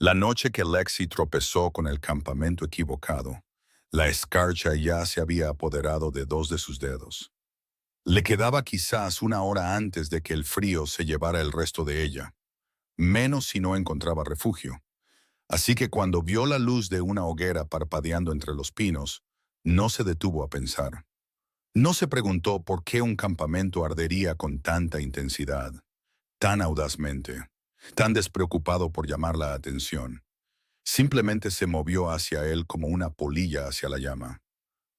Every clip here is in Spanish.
La noche que Lexi tropezó con el campamento equivocado, la escarcha ya se había apoderado de dos de sus dedos. Le quedaba quizás una hora antes de que el frío se llevara el resto de ella, menos si no encontraba refugio. Así que cuando vio la luz de una hoguera parpadeando entre los pinos, no se detuvo a pensar. No se preguntó por qué un campamento ardería con tanta intensidad, tan audazmente, tan despreocupado por llamar la atención. Simplemente se movió hacia él como una polilla hacia la llama.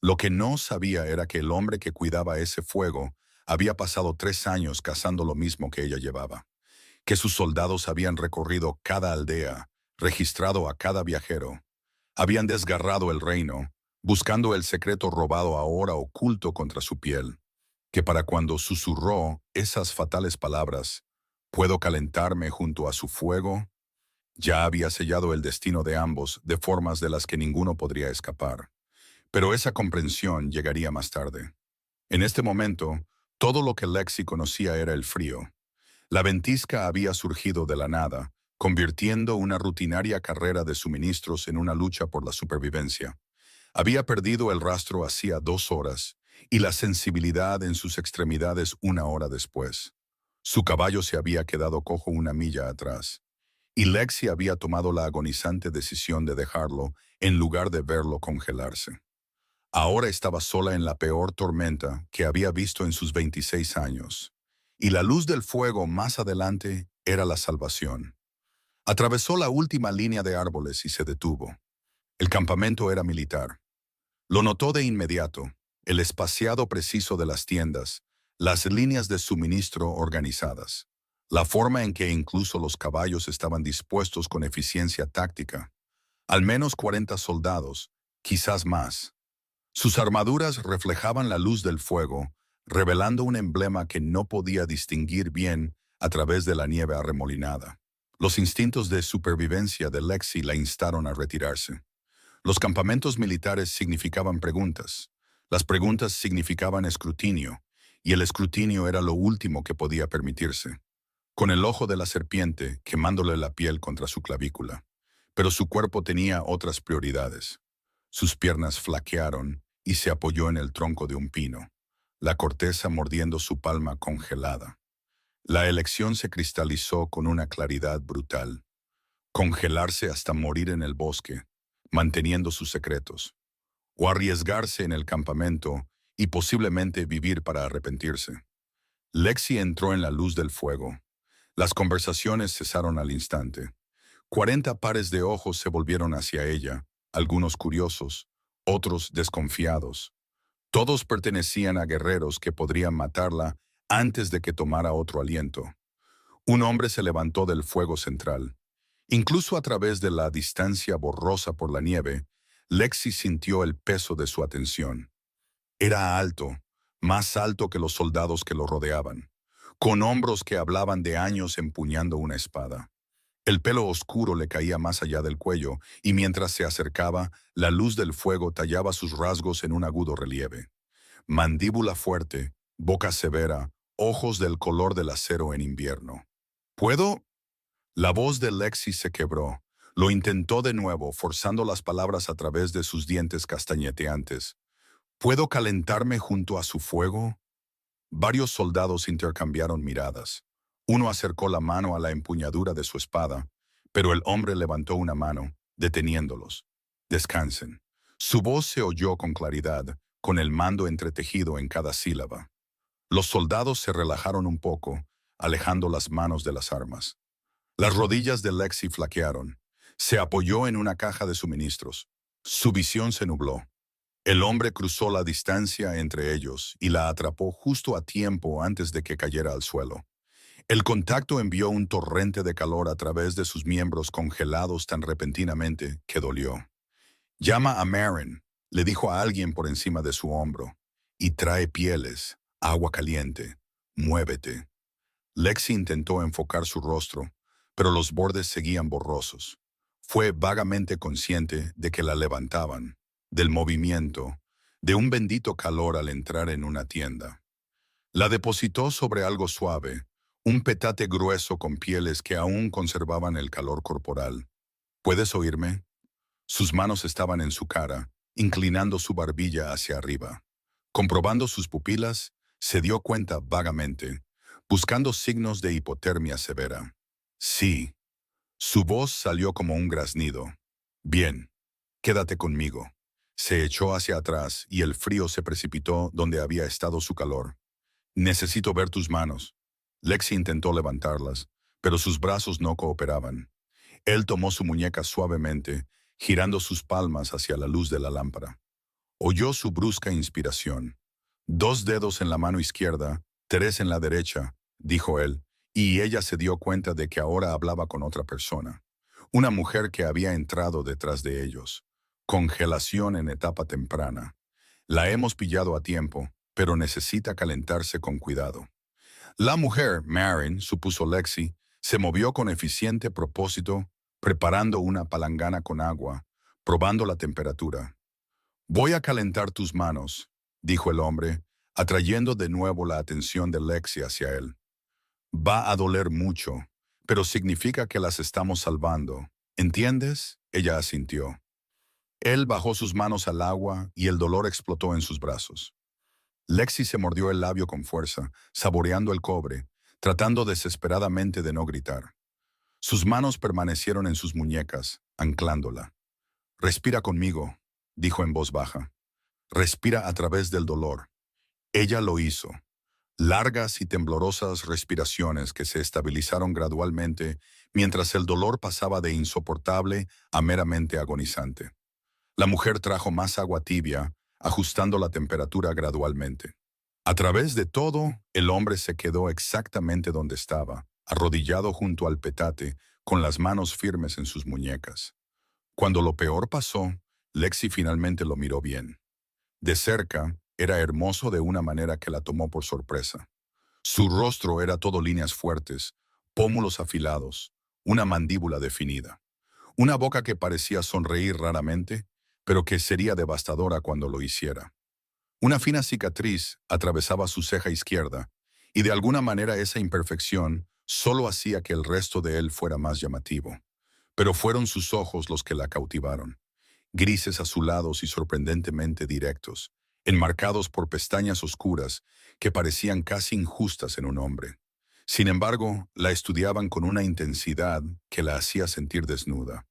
Lo que no sabía era que el hombre que cuidaba ese fuego había pasado 3 años cazando lo mismo que ella llevaba, que sus soldados habían recorrido cada aldea, registrado a cada viajero, habían desgarrado el reino, buscando el secreto robado ahora oculto contra su piel, que para cuando susurró esas fatales palabras, «Puedo calentarme junto a su fuego», ya había sellado el destino de ambos de formas de las que ninguno podría escapar. Pero esa comprensión llegaría más tarde. En este momento, todo lo que Lexi conocía era el frío. La ventisca había surgido de la nada, convirtiendo una rutinaria carrera de suministros en una lucha por la supervivencia. Había perdido el rastro hacía 2 horas y la sensibilidad en sus extremidades una hora después. Su caballo se había quedado cojo una milla atrás, y Lexi había tomado la agonizante decisión de dejarlo en lugar de verlo congelarse. Ahora estaba sola en la peor tormenta que había visto en sus 26 años, y la luz del fuego más adelante era la salvación. Atravesó la última línea de árboles y se detuvo. El campamento era militar. Lo notó de inmediato, el espaciado preciso de las tiendas, las líneas de suministro organizadas, la forma en que incluso los caballos estaban dispuestos con eficiencia táctica. Al menos 40 soldados, quizás más. Sus armaduras reflejaban la luz del fuego, revelando un emblema que no podía distinguir bien a través de la nieve arremolinada. Los instintos de supervivencia de Lexi la instaron a retirarse. Los campamentos militares significaban preguntas. Las preguntas significaban escrutinio, y el escrutinio era lo último que podía permitirse. Con el ojo de la serpiente quemándole la piel contra su clavícula. Pero su cuerpo tenía otras prioridades. Sus piernas flaquearon y se apoyó en el tronco de un pino, la corteza mordiendo su palma congelada. La elección se cristalizó con una claridad brutal. Congelarse hasta morir en el bosque, manteniendo sus secretos, o arriesgarse en el campamento y posiblemente vivir para arrepentirse. Lexi entró en la luz del fuego. Las conversaciones cesaron al instante. 40 pares de ojos se volvieron hacia ella, algunos curiosos, otros desconfiados. Todos pertenecían a guerreros que podrían matarla antes de que tomara otro aliento. Un hombre se levantó del fuego central. Incluso a través de la distancia borrosa por la nieve, Lexi sintió el peso de su atención. Era alto, más alto que los soldados que lo rodeaban, con hombros que hablaban de años empuñando una espada. El pelo oscuro le caía más allá del cuello, y mientras se acercaba, la luz del fuego tallaba sus rasgos en un agudo relieve. Mandíbula fuerte, boca severa, ojos del color del acero en invierno. ¿Puedo? La voz de Lexi se quebró. Lo intentó de nuevo, forzando las palabras a través de sus dientes castañeteantes. ¿Puedo calentarme junto a su fuego? Varios soldados intercambiaron miradas. Uno acercó la mano a la empuñadura de su espada, pero el hombre levantó una mano, deteniéndolos. Descansen. Su voz se oyó con claridad, con el mando entretejido en cada sílaba. Los soldados se relajaron un poco, alejando las manos de las armas. Las rodillas de Lexi flaquearon. Se apoyó en una caja de suministros. Su visión se nubló. El hombre cruzó la distancia entre ellos y la atrapó justo a tiempo antes de que cayera al suelo. El contacto envió un torrente de calor a través de sus miembros congelados tan repentinamente que dolió. «Llama a Maren», le dijo a alguien por encima de su hombro, «y trae pieles, agua caliente, muévete». Lexi intentó enfocar su rostro, pero los bordes seguían borrosos. Fue vagamente consciente de que la levantaban, del movimiento, de un bendito calor al entrar en una tienda. La depositó sobre algo suave, un petate grueso con pieles que aún conservaban el calor corporal. ¿Puedes oírme? Sus manos estaban en su cara, inclinando su barbilla hacia arriba. Comprobando sus pupilas, se dio cuenta vagamente, buscando signos de hipotermia severa. Sí. Su voz salió como un graznido. Bien, quédate conmigo. Se echó hacia atrás y el frío se precipitó donde había estado su calor. Necesito ver tus manos. Lexi intentó levantarlas, pero sus brazos no cooperaban. Él tomó su muñeca suavemente, girando sus palmas hacia la luz de la lámpara. Oyó su brusca inspiración. 2 dedos en la mano izquierda, 3 en la derecha, dijo él, y ella se dio cuenta de que ahora hablaba con otra persona. Una mujer que había entrado detrás de ellos. Congelación en etapa temprana. La hemos pillado a tiempo, pero necesita calentarse con cuidado. La mujer, Marin, supuso Lexi, se movió con eficiente propósito, preparando una palangana con agua, probando la temperatura. Voy a calentar tus manos, dijo el hombre, atrayendo de nuevo la atención de Lexi hacia él. Va a doler mucho, pero significa que las estamos salvando. ¿Entiendes? Ella asintió. Él bajó sus manos al agua y el dolor explotó en sus brazos. Lexi se mordió el labio con fuerza, saboreando el cobre, tratando desesperadamente de no gritar. Sus manos permanecieron en sus muñecas, anclándola. Respira conmigo, dijo en voz baja. Respira a través del dolor. Ella lo hizo. Largas y temblorosas respiraciones que se estabilizaron gradualmente mientras el dolor pasaba de insoportable a meramente agonizante. La mujer trajo más agua tibia, ajustando la temperatura gradualmente. A través de todo, el hombre se quedó exactamente donde estaba, arrodillado junto al petate, con las manos firmes en sus muñecas. Cuando lo peor pasó, Lexi finalmente lo miró bien. De cerca, era hermoso de una manera que la tomó por sorpresa. Su rostro era todo líneas fuertes, pómulos afilados, una mandíbula definida. Una boca que parecía sonreír raramente, pero que sería devastadora cuando lo hiciera. Una fina cicatriz atravesaba su ceja izquierda, y de alguna manera esa imperfección solo hacía que el resto de él fuera más llamativo. Pero fueron sus ojos los que la cautivaron, grises azulados y sorprendentemente directos, enmarcados por pestañas oscuras que parecían casi injustas en un hombre. Sin embargo, la estudiaban con una intensidad que la hacía sentir desnuda,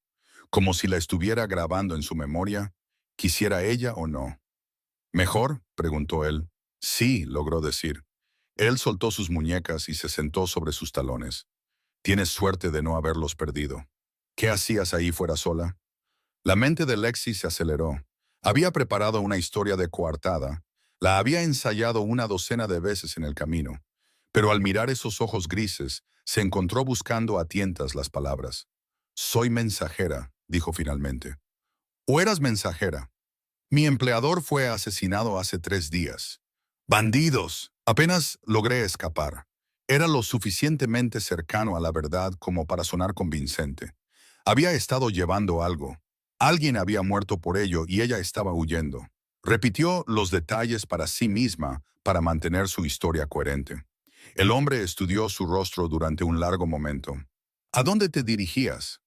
como si la estuviera grabando en su memoria, quisiera ella o no. ¿Mejor?, preguntó él. Sí, logró decir. Él soltó sus muñecas y se sentó sobre sus talones. Tienes suerte de no haberlos perdido. ¿Qué hacías ahí fuera sola? La mente de Lexi se aceleró. Había preparado una historia de coartada. La había ensayado una docena de veces en el camino. Pero al mirar esos ojos grises, se encontró buscando a tientas las palabras. Soy mensajera, dijo finalmente. ¿O eras mensajera? Mi empleador fue asesinado hace 3 días. ¡Bandidos! Apenas logré escapar. Era lo suficientemente cercano a la verdad como para sonar convincente. Había estado llevando algo. Alguien había muerto por ello y ella estaba huyendo. Repitió los detalles para sí misma para mantener su historia coherente. El hombre estudió su rostro durante un largo momento. ¿A dónde te dirigías?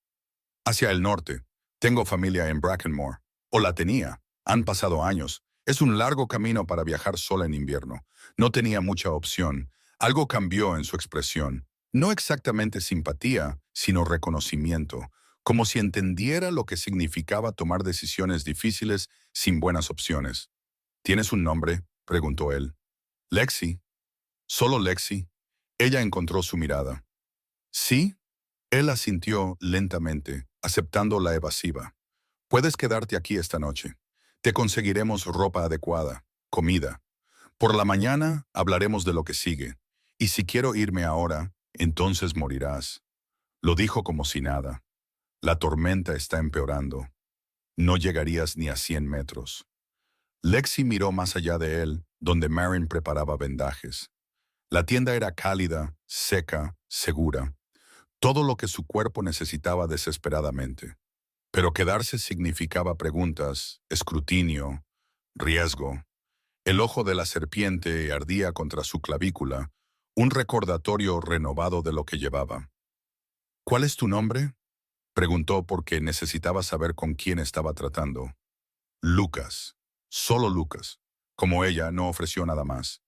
Hacia el norte. Tengo familia en Brackenmore. O la tenía. Han pasado años. Es un largo camino para viajar sola en invierno. No tenía mucha opción. Algo cambió en su expresión. No exactamente simpatía, sino reconocimiento, como si entendiera lo que significaba tomar decisiones difíciles sin buenas opciones. ¿Tienes un nombre?, preguntó él. Lexi. Solo Lexi. Ella encontró su mirada. ¿Sí? Él asintió lentamente, aceptando la evasiva. Puedes quedarte aquí esta noche. Te conseguiremos ropa adecuada, comida. Por la mañana hablaremos de lo que sigue. Y si quiero irme ahora, entonces morirás. Lo dijo como si nada. La tormenta está empeorando. No llegarías ni a 100 metros. Lexi miró más allá de él, donde Marin preparaba vendajes. La tienda era cálida, seca, segura. Todo lo que su cuerpo necesitaba desesperadamente. Pero quedarse significaba preguntas, escrutinio, riesgo. El ojo de la serpiente ardía contra su clavícula, un recordatorio renovado de lo que llevaba. ¿Cuál es tu nombre? Preguntó porque necesitaba saber con quién estaba tratando. Lucas. Solo Lucas. Como ella, no ofreció nada más.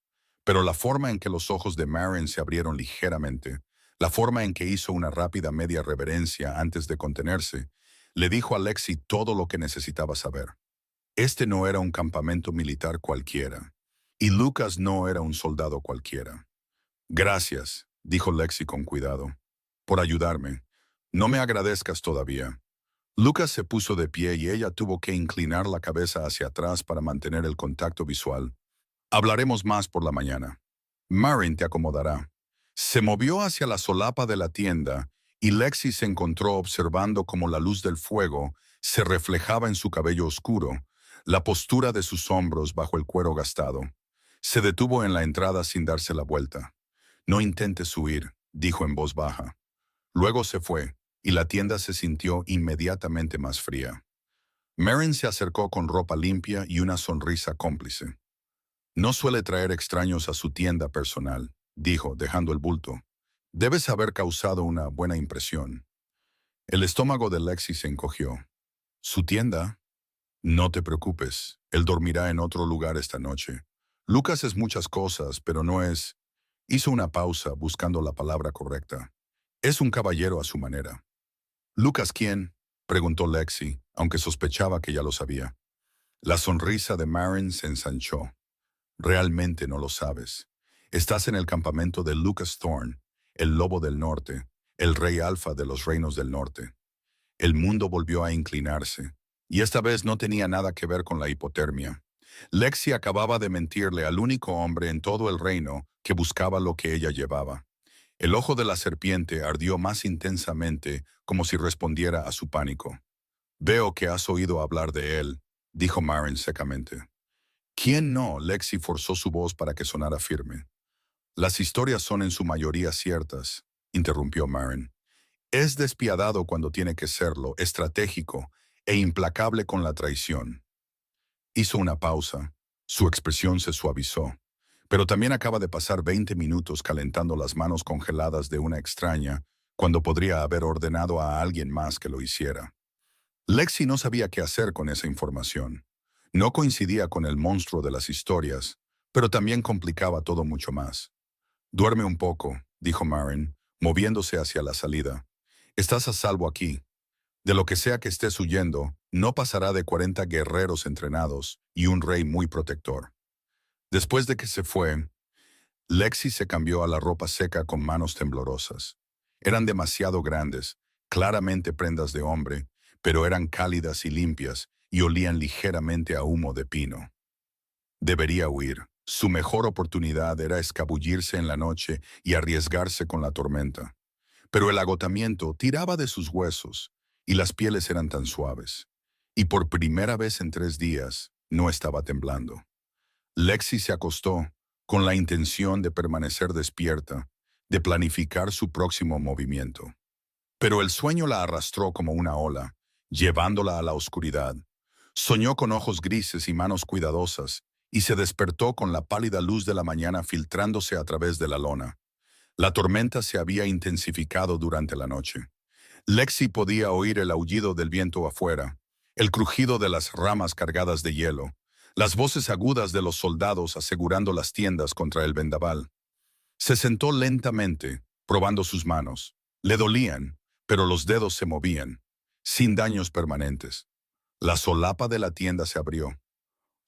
Pero la forma en que los ojos de Maren se abrieron ligeramente, la forma en que hizo una rápida media reverencia antes de contenerse, le dijo a Lexi todo lo que necesitaba saber. Este no era un campamento militar cualquiera, y Lucas no era un soldado cualquiera. Gracias, dijo Lexi con cuidado, por ayudarme. No me agradezcas todavía. Lucas se puso de pie y ella tuvo que inclinar la cabeza hacia atrás para mantener el contacto visual. Hablaremos más por la mañana. Marin te acomodará. Se movió hacia la solapa de la tienda y Lexi se encontró observando cómo la luz del fuego se reflejaba en su cabello oscuro, la postura de sus hombros bajo el cuero gastado. Se detuvo en la entrada sin darse la vuelta. No intentes huir, dijo en voz baja. Luego se fue, y la tienda se sintió inmediatamente más fría. Marin se acercó con ropa limpia y una sonrisa cómplice. No suele traer extraños a su tienda personal, dijo, dejando el bulto. Debes haber causado una buena impresión. El estómago de Lexi se encogió. ¿Su tienda? No te preocupes, él dormirá en otro lugar esta noche. Lucas es muchas cosas, pero no es... Hizo una pausa buscando la palabra correcta. Es un caballero a su manera. ¿Lucas quién? Preguntó Lexi, aunque sospechaba que ya lo sabía. La sonrisa de Marin se ensanchó. Realmente no lo sabes. Estás en el campamento de Lucas Thorne, el lobo del norte, el rey alfa de los reinos del norte. El mundo volvió a inclinarse, y esta vez no tenía nada que ver con la hipotermia. Lexi acababa de mentirle al único hombre en todo el reino que buscaba lo que ella llevaba. El ojo de la serpiente ardió más intensamente, como si respondiera a su pánico. Veo que has oído hablar de él, dijo Marin secamente. ¿Quién no? Lexi forzó su voz para que sonara firme. Las historias son en su mayoría ciertas, interrumpió Marin. Es despiadado cuando tiene que serlo, estratégico e implacable con la traición. Hizo una pausa. Su expresión se suavizó. Pero también acaba de pasar 20 minutos calentando las manos congeladas de una extraña, cuando podría haber ordenado a alguien más que lo hiciera. Lexi no sabía qué hacer con esa información. No coincidía con el monstruo de las historias, pero también complicaba todo mucho más. Duerme un poco, dijo Marin, moviéndose hacia la salida. Estás a salvo aquí. De lo que sea que estés huyendo, no pasará de 40 guerreros entrenados y un rey muy protector. Después de que se fue, Lexi se cambió a la ropa seca con manos temblorosas. Eran demasiado grandes, claramente prendas de hombre, pero eran cálidas y limpias y olían ligeramente a humo de pino. Debería huir. Su mejor oportunidad era escabullirse en la noche y arriesgarse con la tormenta. Pero el agotamiento tiraba de sus huesos y las pieles eran tan suaves. Y por primera vez en 3 días no estaba temblando. Lexi se acostó con la intención de permanecer despierta, de planificar su próximo movimiento. Pero el sueño la arrastró como una ola, llevándola a la oscuridad. Soñó con ojos grises y manos cuidadosas, y se despertó con la pálida luz de la mañana filtrándose a través de la lona. La tormenta se había intensificado durante la noche. Lexi podía oír el aullido del viento afuera, el crujido de las ramas cargadas de hielo, las voces agudas de los soldados asegurando las tiendas contra el vendaval. Se sentó lentamente, probando sus manos. Le dolían, pero los dedos se movían, sin daños permanentes. La solapa de la tienda se abrió.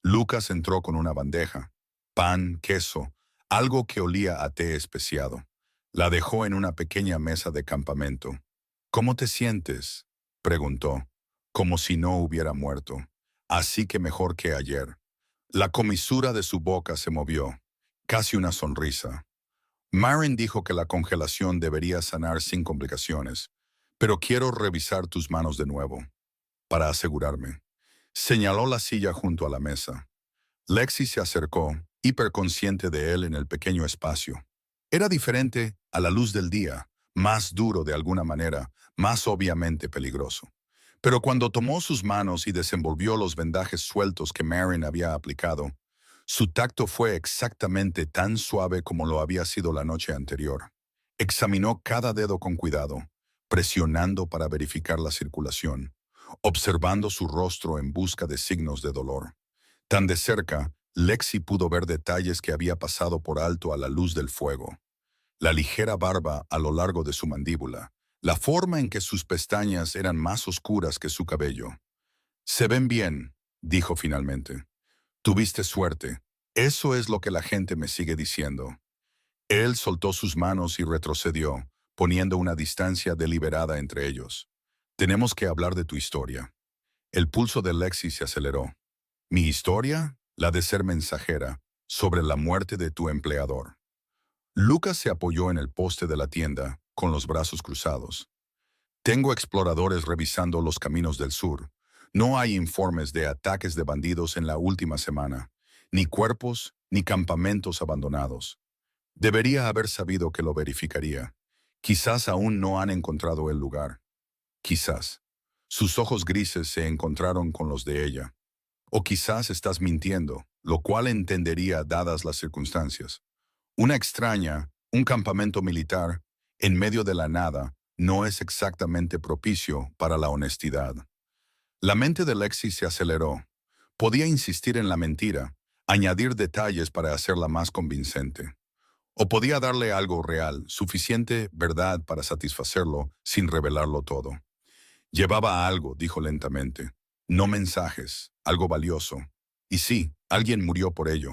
Lucas entró con una bandeja, pan, queso, algo que olía a té especiado. La dejó en una pequeña mesa de campamento. ¿Cómo te sientes?, preguntó, como si no hubiera muerto. Así que mejor que ayer. La comisura de su boca se movió, casi una sonrisa. Marin dijo que la congelación debería sanar sin complicaciones, pero quiero revisar tus manos de nuevo, para asegurarme. Señaló la silla junto a la mesa. Lexi se acercó, hiperconsciente de él en el pequeño espacio. Era diferente a la luz del día, más duro de alguna manera, más obviamente peligroso. Pero cuando tomó sus manos y desenvolvió los vendajes sueltos que Marin había aplicado, su tacto fue exactamente tan suave como lo había sido la noche anterior. Examinó cada dedo con cuidado, presionando para verificar la circulación, observando su rostro en busca de signos de dolor. Tan de cerca, Lexi pudo ver detalles que había pasado por alto a la luz del fuego. La ligera barba a lo largo de su mandíbula, la forma en que sus pestañas eran más oscuras que su cabello. «Se ven bien», dijo finalmente. «Tuviste suerte. Eso es lo que la gente me sigue diciendo». Él soltó sus manos y retrocedió, poniendo una distancia deliberada entre ellos. «Tenemos que hablar de tu historia». El pulso de Lexi se aceleró. «¿Mi historia?» «La de ser mensajera, sobre la muerte de tu empleador». Lucas se apoyó en el poste de la tienda, con los brazos cruzados. «Tengo exploradores revisando los caminos del sur. No hay informes de ataques de bandidos en la última semana, ni cuerpos, ni campamentos abandonados. Debería haber sabido que lo verificaría. Quizás aún no han encontrado el lugar. Quizás». Sus ojos grises se encontraron con los de ella. «O quizás estás mintiendo, lo cual entendería dadas las circunstancias. Una extraña, un campamento militar, en medio de la nada, no es exactamente propicio para la honestidad». La mente de Lexi se aceleró. Podía insistir en la mentira, añadir detalles para hacerla más convincente. O podía darle algo real, suficiente verdad para satisfacerlo sin revelarlo todo. «Llevaba algo», dijo lentamente. «No mensajes, algo valioso. Y sí, alguien murió por ello.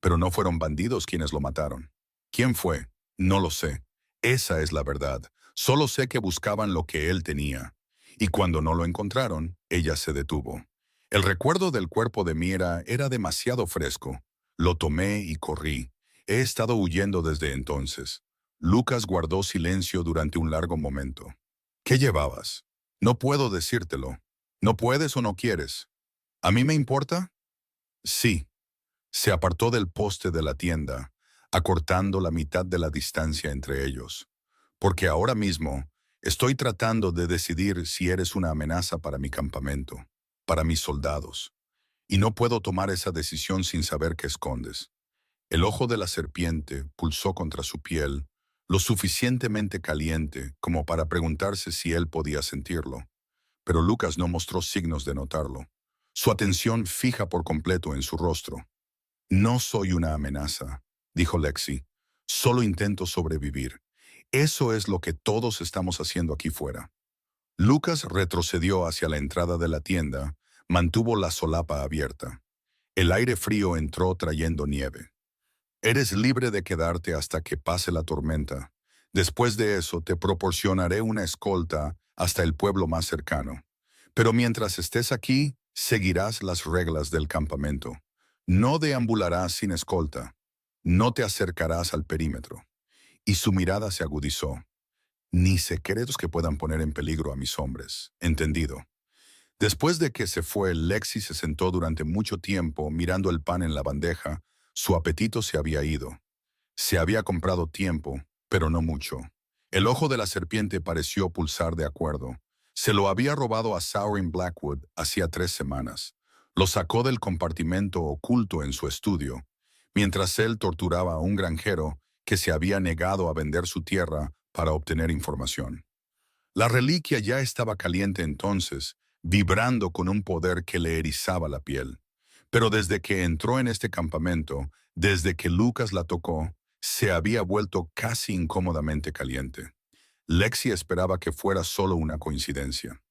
Pero no fueron bandidos quienes lo mataron. ¿Quién fue? No lo sé. Esa es la verdad. Solo sé que buscaban lo que él tenía. Y cuando no lo encontraron, ella se detuvo. El recuerdo del cuerpo de Mira era demasiado fresco. Lo tomé y corrí. He estado huyendo desde entonces». Lucas guardó silencio durante un largo momento. «¿Qué llevabas?» «No puedo decírtelo. ¿No puedes o no quieres?» «¿A mí me importa?» «Sí». Se apartó del poste de la tienda, acortando la mitad de la distancia entre ellos. «Porque ahora mismo estoy tratando de decidir si eres una amenaza para mi campamento, para mis soldados. Y no puedo tomar esa decisión sin saber qué escondes». El ojo de la serpiente pulsó contra su piel, lo suficientemente caliente como para preguntarse si él podía sentirlo. Pero Lucas no mostró signos de notarlo. Su atención fija por completo en su rostro. «No soy una amenaza», dijo Lexi. «Solo intento sobrevivir. Eso es lo que todos estamos haciendo aquí fuera». Lucas retrocedió hacia la entrada de la tienda, mantuvo la solapa abierta. El aire frío entró trayendo nieve. «Eres libre de quedarte hasta que pase la tormenta. Después de eso te proporcionaré una escolta hasta el pueblo más cercano. Pero mientras estés aquí, seguirás las reglas del campamento. No deambularás sin escolta. No te acercarás al perímetro». Y su mirada se agudizó. «Ni secretos que puedan poner en peligro a mis hombres. ¿Entendido?» Después de que se fue, Lexi se sentó durante mucho tiempo mirando el pan en la bandeja. Su apetito se había ido. Se había comprado tiempo, pero no mucho. El ojo de la serpiente pareció pulsar de acuerdo. Se lo había robado a Saurin Blackwood hacía 3 semanas. Lo sacó del compartimento oculto en su estudio, mientras él torturaba a un granjero que se había negado a vender su tierra para obtener información. La reliquia ya estaba caliente entonces, vibrando con un poder que le erizaba la piel. Pero desde que entró en este campamento, desde que Lucas la tocó, se había vuelto casi incómodamente caliente. Lexi esperaba que fuera solo una coincidencia.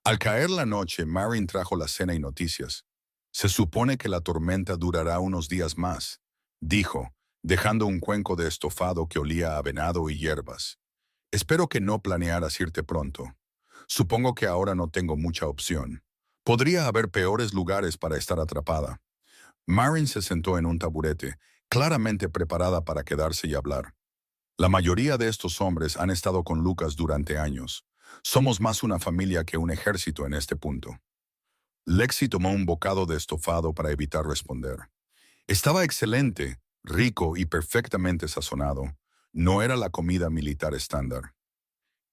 Al caer la noche, Marin trajo la cena y noticias. «Se supone que la tormenta durará unos días más», dijo, dejando un cuenco de estofado que olía a venado y hierbas. «Espero que no planearas irte pronto. Supongo que ahora no tengo mucha opción. Podría haber peores lugares para estar atrapada». Marin se sentó en un taburete, claramente preparada para quedarse y hablar. «La mayoría de estos hombres han estado con Lucas durante años. Somos más una familia que un ejército en este punto». Lexi tomó un bocado de estofado para evitar responder. Estaba excelente, rico y perfectamente sazonado. No era la comida militar estándar.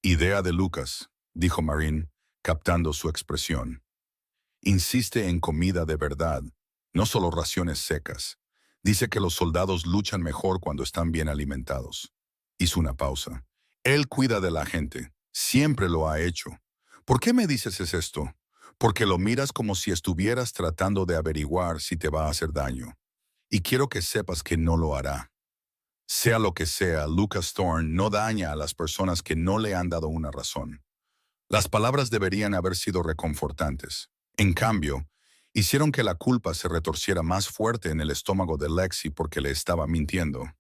«Idea de Lucas», dijo Marin, captando su expresión. «Insiste en comida de verdad, no solo raciones secas. Dice que los soldados luchan mejor cuando están bien alimentados». Hizo una pausa. «Él cuida de la gente. Siempre lo ha hecho. ¿Por qué me dices es esto? Porque lo miras como si estuvieras tratando de averiguar si te va a hacer daño. Y quiero que sepas que no lo hará. Sea lo que sea, Lucas Thorne no daña a las personas que no le han dado una razón. Las palabras deberían haber sido reconfortantes. En cambio, hicieron que la culpa se retorciera más fuerte en el estómago de Lexi porque le estaba mintiendo.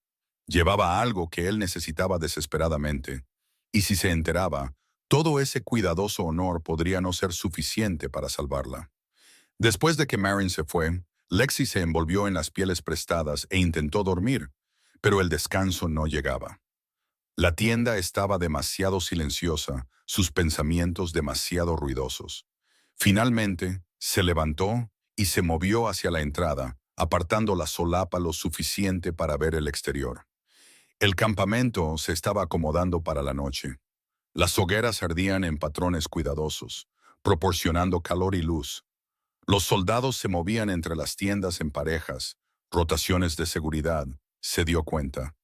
Llevaba algo que él necesitaba desesperadamente. Y si se enteraba, todo ese cuidadoso honor podría no ser suficiente para salvarla. Después de que Marin se fue, Lexi se envolvió en las pieles prestadas e intentó dormir, pero el descanso no llegaba. La tienda estaba demasiado silenciosa, sus pensamientos demasiado ruidosos. Finalmente, se levantó y se movió hacia la entrada, apartando la solapa lo suficiente para ver el exterior. El campamento se estaba acomodando para la noche. Las hogueras ardían en patrones cuidadosos, proporcionando calor y luz. Los soldados se movían entre las tiendas en parejas, rotaciones de seguridad, se dio cuenta.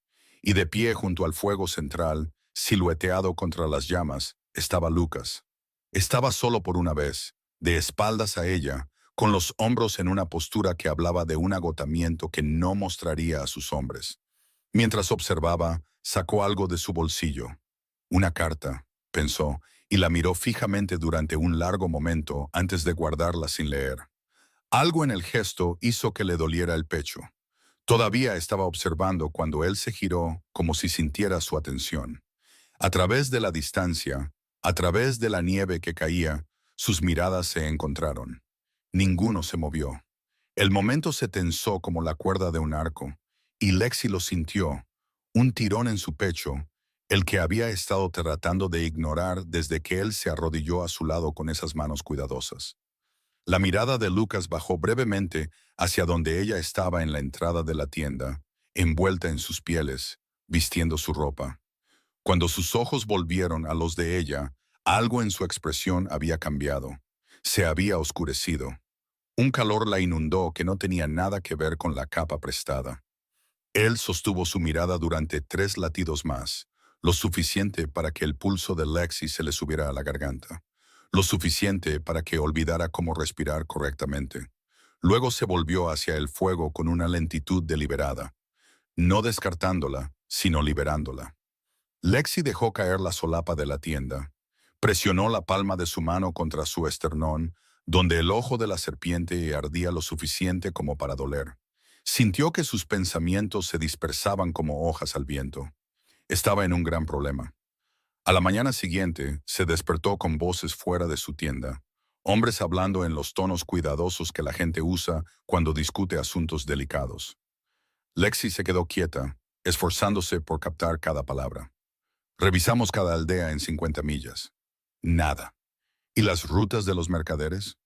Y de pie junto al fuego central, silueteado contra las llamas, estaba Lucas. Estaba solo por una vez, de espaldas a ella, con los hombros en una postura que hablaba de un agotamiento que no mostraría a sus hombres. Mientras observaba, sacó algo de su bolsillo. Una carta, pensó, y la miró fijamente durante un largo momento antes de guardarla sin leer. Algo en el gesto hizo que le doliera el pecho. Todavía estaba observando cuando él se giró como si sintiera su atención. A través de la distancia, a través de la nieve que caía, sus miradas se encontraron. Ninguno se movió. El momento se tensó como la cuerda de un arco, y Lexi lo sintió, un tirón en su pecho, el que había estado tratando de ignorar desde que él se arrodilló a su lado con esas manos cuidadosas. La mirada de Lucas bajó brevemente hacia donde ella estaba en la entrada de la tienda, envuelta en sus pieles, vistiendo su ropa. Cuando sus ojos volvieron a los de ella, algo en su expresión había cambiado. Se había oscurecido. Un calor la inundó que no tenía nada que ver con la capa prestada. Él sostuvo su mirada durante 3 latidos más, lo suficiente para que el pulso de Lexi se le subiera a la garganta, lo suficiente para que olvidara cómo respirar correctamente. Luego se volvió hacia el fuego con una lentitud deliberada, no descartándola, sino liberándola. Lexi dejó caer la solapa de la tienda. Presionó la palma de su mano contra su esternón, donde el ojo de la serpiente ardía lo suficiente como para doler. Sintió que sus pensamientos se dispersaban como hojas al viento. Estaba en un gran problema. A la mañana siguiente, se despertó con voces fuera de su tienda, hombres hablando en los tonos cuidadosos que la gente usa cuando discute asuntos delicados. Lexi se quedó quieta, esforzándose por captar cada palabra. Revisamos cada aldea en 50 millas. Nada. ¿Y las rutas de los mercaderes?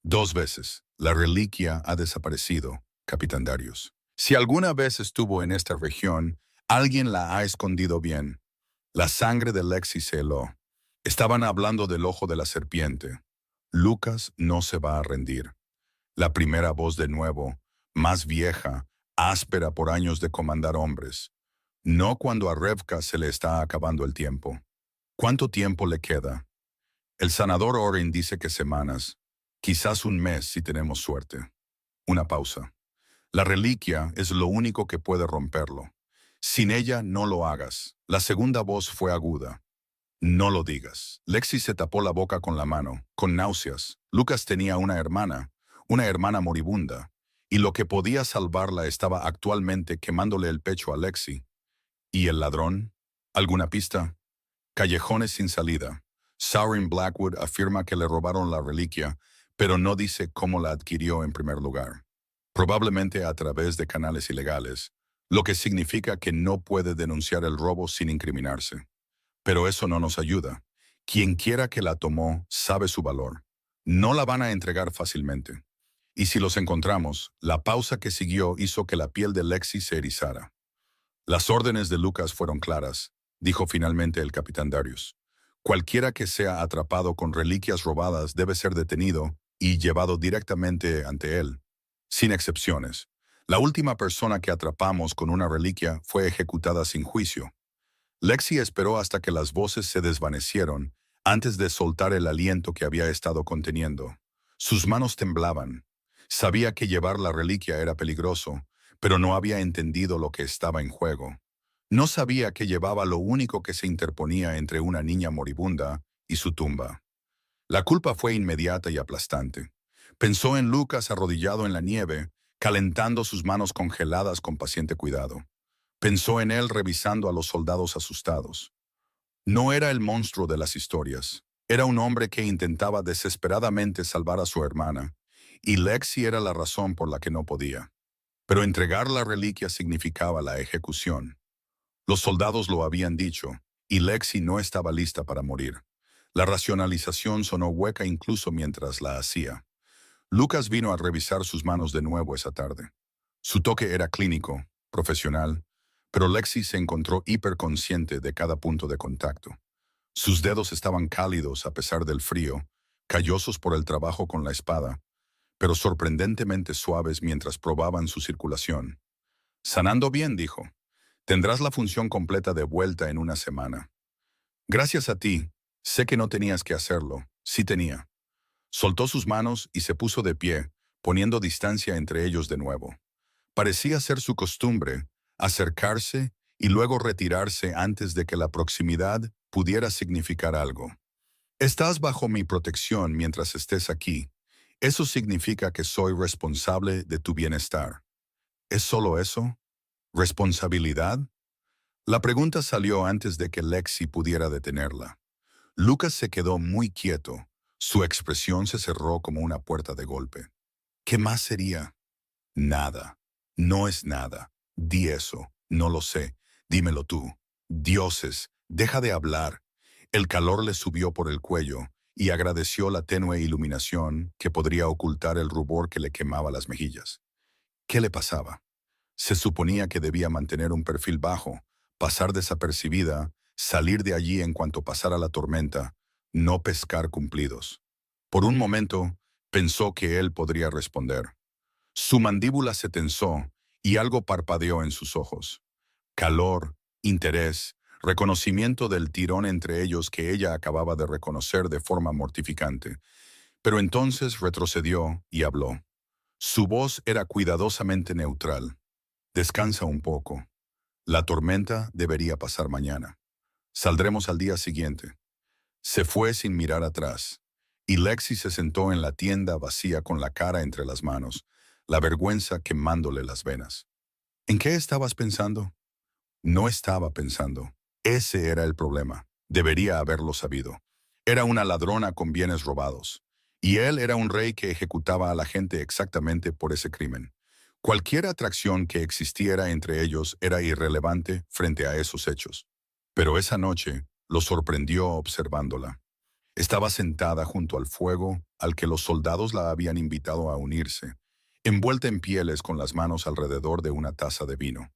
2 veces. La reliquia ha desaparecido, Capitán Darius. Si alguna vez estuvo en esta región, alguien la ha escondido bien. La sangre de Lexi se heló. Estaban hablando del ojo de la serpiente. Lucas no se va a rendir. La primera voz de nuevo, más vieja, áspera por años de comandar hombres. No cuando a Revka se le está acabando el tiempo. ¿Cuánto tiempo le queda? El sanador Orin dice que semanas, quizás un mes si tenemos suerte. Una pausa. La reliquia es lo único que puede romperlo. Sin ella no lo hagas. La segunda voz fue aguda. No lo digas. Lexi se tapó la boca con la mano, con náuseas. Lucas tenía una hermana moribunda, y lo que podía salvarla estaba actualmente quemándole el pecho a Lexi. ¿Y el ladrón? ¿Alguna pista? Callejones sin salida. Saurin Blackwood afirma que le robaron la reliquia, pero no dice cómo la adquirió en primer lugar. Probablemente a través de canales ilegales, lo que significa que no puede denunciar el robo sin incriminarse. Pero eso no nos ayuda. Quien quiera que la tomó sabe su valor. No la van a entregar fácilmente. Y si los encontramos, la pausa que siguió hizo que la piel de Lexi se erizara. Las órdenes de Lucas fueron claras, dijo finalmente el capitán Darius. Cualquiera que sea atrapado con reliquias robadas debe ser detenido y llevado directamente ante él, sin excepciones. La última persona que atrapamos con una reliquia fue ejecutada sin juicio. Lexi esperó hasta que las voces se desvanecieron antes de soltar el aliento que había estado conteniendo. Sus manos temblaban. Sabía que llevar la reliquia era peligroso, pero no había entendido lo que estaba en juego. No sabía que llevaba lo único que se interponía entre una niña moribunda y su tumba. La culpa fue inmediata y aplastante. Pensó en Lucas arrodillado en la nieve, calentando sus manos congeladas con paciente cuidado. Pensó en él revisando a los soldados asustados. No era el monstruo de las historias. Era un hombre que intentaba desesperadamente salvar a su hermana, y Lexi era la razón por la que no podía. Pero entregar la reliquia significaba la ejecución. Los soldados lo habían dicho, y Lexi no estaba lista para morir. La racionalización sonó hueca incluso mientras la hacía. Lucas vino a revisar sus manos de nuevo esa tarde. Su toque era clínico, profesional, pero Lexi se encontró hiperconsciente de cada punto de contacto. Sus dedos estaban cálidos a pesar del frío, callosos por el trabajo con la espada, pero sorprendentemente suaves mientras probaban su circulación. Sanando bien, dijo. Tendrás la función completa de vuelta en una semana. Gracias a ti, sé que no tenías que hacerlo, sí tenía. Soltó sus manos y se puso de pie, poniendo distancia entre ellos de nuevo. Parecía ser su costumbre, acercarse y luego retirarse antes de que la proximidad pudiera significar algo. Estás bajo mi protección mientras estés aquí. Eso significa que soy responsable de tu bienestar. ¿Es solo eso? ¿Responsabilidad? La pregunta salió antes de que Lexi pudiera detenerla. Lucas se quedó muy quieto. Su expresión se cerró como una puerta de golpe. ¿Qué más sería? Nada. No es nada. Di eso. No lo sé. Dímelo tú. Dioses, deja de hablar. El calor le subió por el cuello y agradeció la tenue iluminación que podría ocultar el rubor que le quemaba las mejillas. ¿Qué le pasaba? Se suponía que debía mantener un perfil bajo, pasar desapercibida, salir de allí en cuanto pasara la tormenta, no pescar cumplidos. Por un momento, pensó que él podría responder. Su mandíbula se tensó y algo parpadeó en sus ojos. Calor, interés, reconocimiento del tirón entre ellos que ella acababa de reconocer de forma mortificante. Pero entonces retrocedió y habló. Su voz era cuidadosamente neutral. Descansa un poco. La tormenta debería pasar mañana. Saldremos al día siguiente. Se fue sin mirar atrás, y Lexi se sentó en la tienda vacía con la cara entre las manos, la vergüenza quemándole las venas. ¿En qué estabas pensando? No estaba pensando. Ese era el problema. Debería haberlo sabido. Era una ladrona con bienes robados. Y él era un rey que ejecutaba a la gente exactamente por ese crimen. Cualquier atracción que existiera entre ellos era irrelevante frente a esos hechos. Pero esa noche lo sorprendió observándola. Estaba sentada junto al fuego al que los soldados la habían invitado a unirse, envuelta en pieles con las manos alrededor de una taza de vino.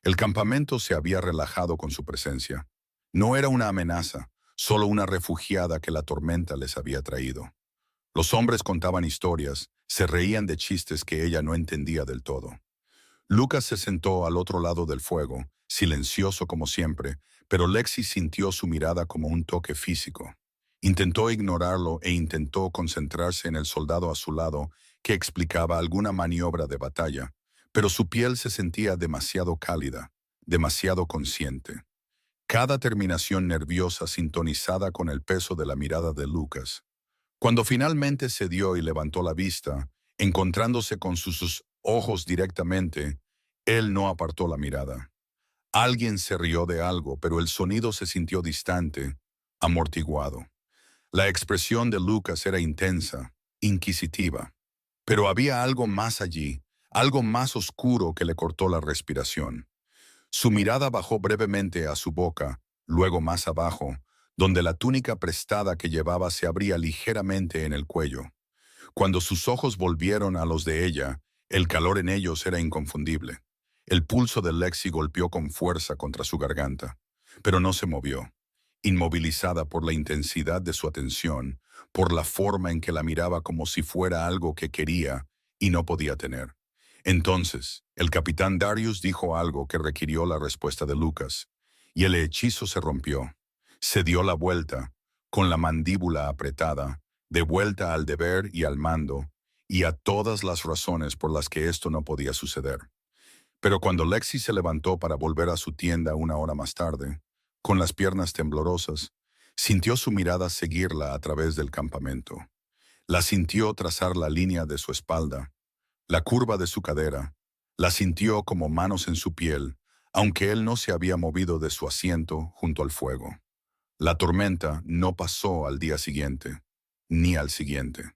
El campamento se había relajado con su presencia. No era una amenaza, solo una refugiada que la tormenta les había traído. Los hombres contaban historias, se reían de chistes que ella no entendía del todo. Lucas se sentó al otro lado del fuego, silencioso como siempre, pero Lexi sintió su mirada como un toque físico. Intentó ignorarlo e intentó concentrarse en el soldado a su lado que explicaba alguna maniobra de batalla, pero su piel se sentía demasiado cálida, demasiado consciente. Cada terminación nerviosa sintonizada con el peso de la mirada de Lucas. Cuando finalmente cedió y levantó la vista, encontrándose con sus ojos directamente, él no apartó la mirada. Alguien se rió de algo, pero el sonido se sintió distante, amortiguado. La expresión de Lucas era intensa, inquisitiva. Pero había algo más allí, algo más oscuro que le cortó la respiración. Su mirada bajó brevemente a su boca, luego más abajo, donde la túnica prestada que llevaba se abría ligeramente en el cuello. Cuando sus ojos volvieron a los de ella, el calor en ellos era inconfundible. El pulso de Lexi golpeó con fuerza contra su garganta, pero no se movió, inmovilizada por la intensidad de su atención, por la forma en que la miraba como si fuera algo que quería y no podía tener. Entonces, el capitán Darius dijo algo que requirió la respuesta de Lucas, y el hechizo se rompió. Se dio la vuelta, con la mandíbula apretada, de vuelta al deber y al mando, y a todas las razones por las que esto no podía suceder. Pero cuando Lexi se levantó para volver a su tienda una hora más tarde, con las piernas temblorosas, sintió su mirada seguirla a través del campamento. La sintió trazar la línea de su espalda, la curva de su cadera, la sintió como manos en su piel, aunque él no se había movido de su asiento junto al fuego. La tormenta no pasó al día siguiente, ni al siguiente.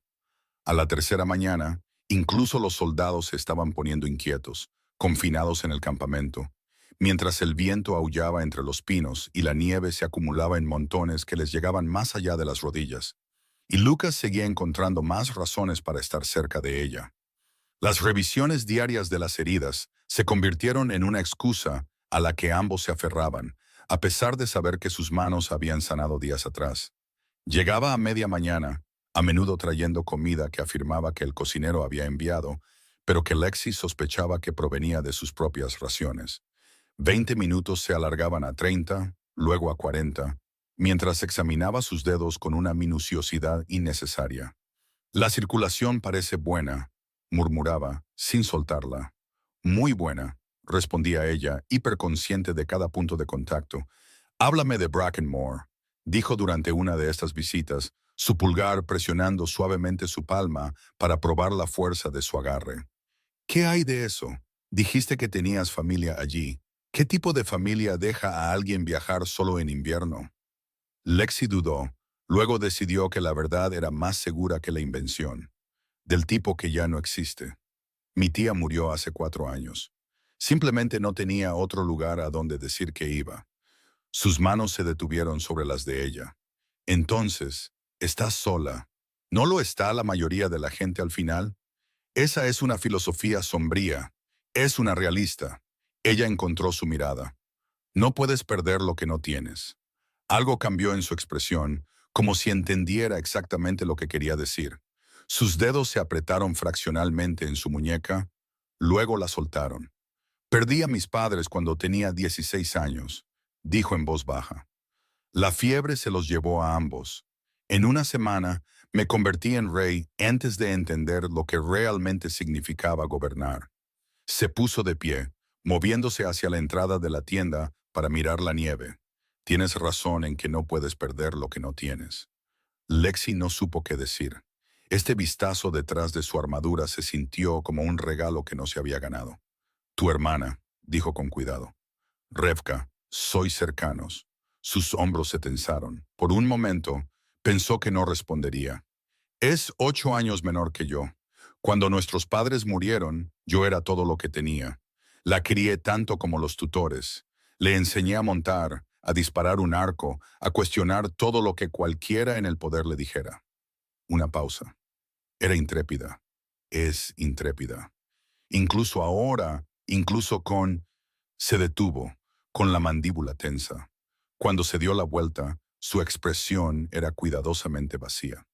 A la tercera mañana, incluso los soldados se estaban poniendo inquietos, confinados en el campamento, mientras el viento aullaba entre los pinos y la nieve se acumulaba en montones que les llegaban más allá de las rodillas. Y Lucas seguía encontrando más razones para estar cerca de ella. Las revisiones diarias de las heridas se convirtieron en una excusa a la que ambos se aferraban, a pesar de saber que sus manos habían sanado días atrás. Llegaba a media mañana, a menudo trayendo comida que afirmaba que el cocinero había enviado, pero que Lexi sospechaba que provenía de sus propias raciones. 20 minutos se alargaban a 30, luego a 40, mientras examinaba sus dedos con una minuciosidad innecesaria. La circulación parece buena, murmuraba, sin soltarla. Muy buena, respondía ella, hiperconsciente de cada punto de contacto. Háblame de Brackenmore, dijo durante una de estas visitas, su pulgar presionando suavemente su palma para probar la fuerza de su agarre. ¿Qué hay de eso? Dijiste que tenías familia allí. ¿Qué tipo de familia deja a alguien viajar solo en invierno? Lexi dudó, luego decidió que la verdad era más segura que la invención, del tipo que ya no existe. Mi tía murió hace 4 años. Simplemente no tenía otro lugar a donde decir que iba. Sus manos se detuvieron sobre las de ella. Entonces, ¿estás sola? ¿No lo está la mayoría de la gente al final? Esa es una filosofía sombría. Es una realista. Ella encontró su mirada. No puedes perder lo que no tienes. Algo cambió en su expresión, como si entendiera exactamente lo que quería decir. Sus dedos se apretaron fraccionalmente en su muñeca, luego la soltaron. Perdí a mis padres cuando tenía 16 años, dijo en voz baja. La fiebre se los llevó a ambos. En una semana me convertí en rey antes de entender lo que realmente significaba gobernar. Se puso de pie, moviéndose hacia la entrada de la tienda para mirar la nieve. Tienes razón en que no puedes perder lo que no tienes. Lexi no supo qué decir. Este vistazo detrás de su armadura se sintió como un regalo que no se había ganado. Tu hermana, dijo con cuidado. Revka, sois cercanos. Sus hombros se tensaron. Por un momento, pensó que no respondería. Es 8 años menor que yo. Cuando nuestros padres murieron, yo era todo lo que tenía. La crié tanto como los tutores. Le enseñé a montar, a disparar un arco, a cuestionar todo lo que cualquiera en el poder le dijera. Una pausa. Era intrépida. Es intrépida. Incluso ahora, incluso con... Se detuvo, con la mandíbula tensa. Cuando se dio la vuelta, su expresión era cuidadosamente vacía.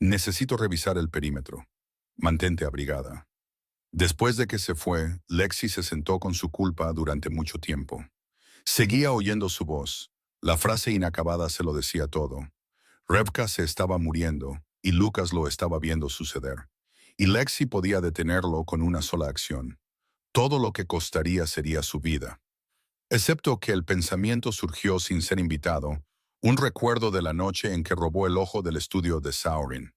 Necesito revisar el perímetro. Mantente abrigada. Después de que se fue, Lexi se sentó con su culpa durante mucho tiempo. Seguía oyendo su voz. La frase inacabada se lo decía todo. Revka se estaba muriendo y Lucas lo estaba viendo suceder. Y Lexi podía detenerlo con una sola acción. Todo lo que costaría sería su vida. Excepto que el pensamiento surgió sin ser invitado, un recuerdo de la noche en que robó el ojo del estudio de Saurin.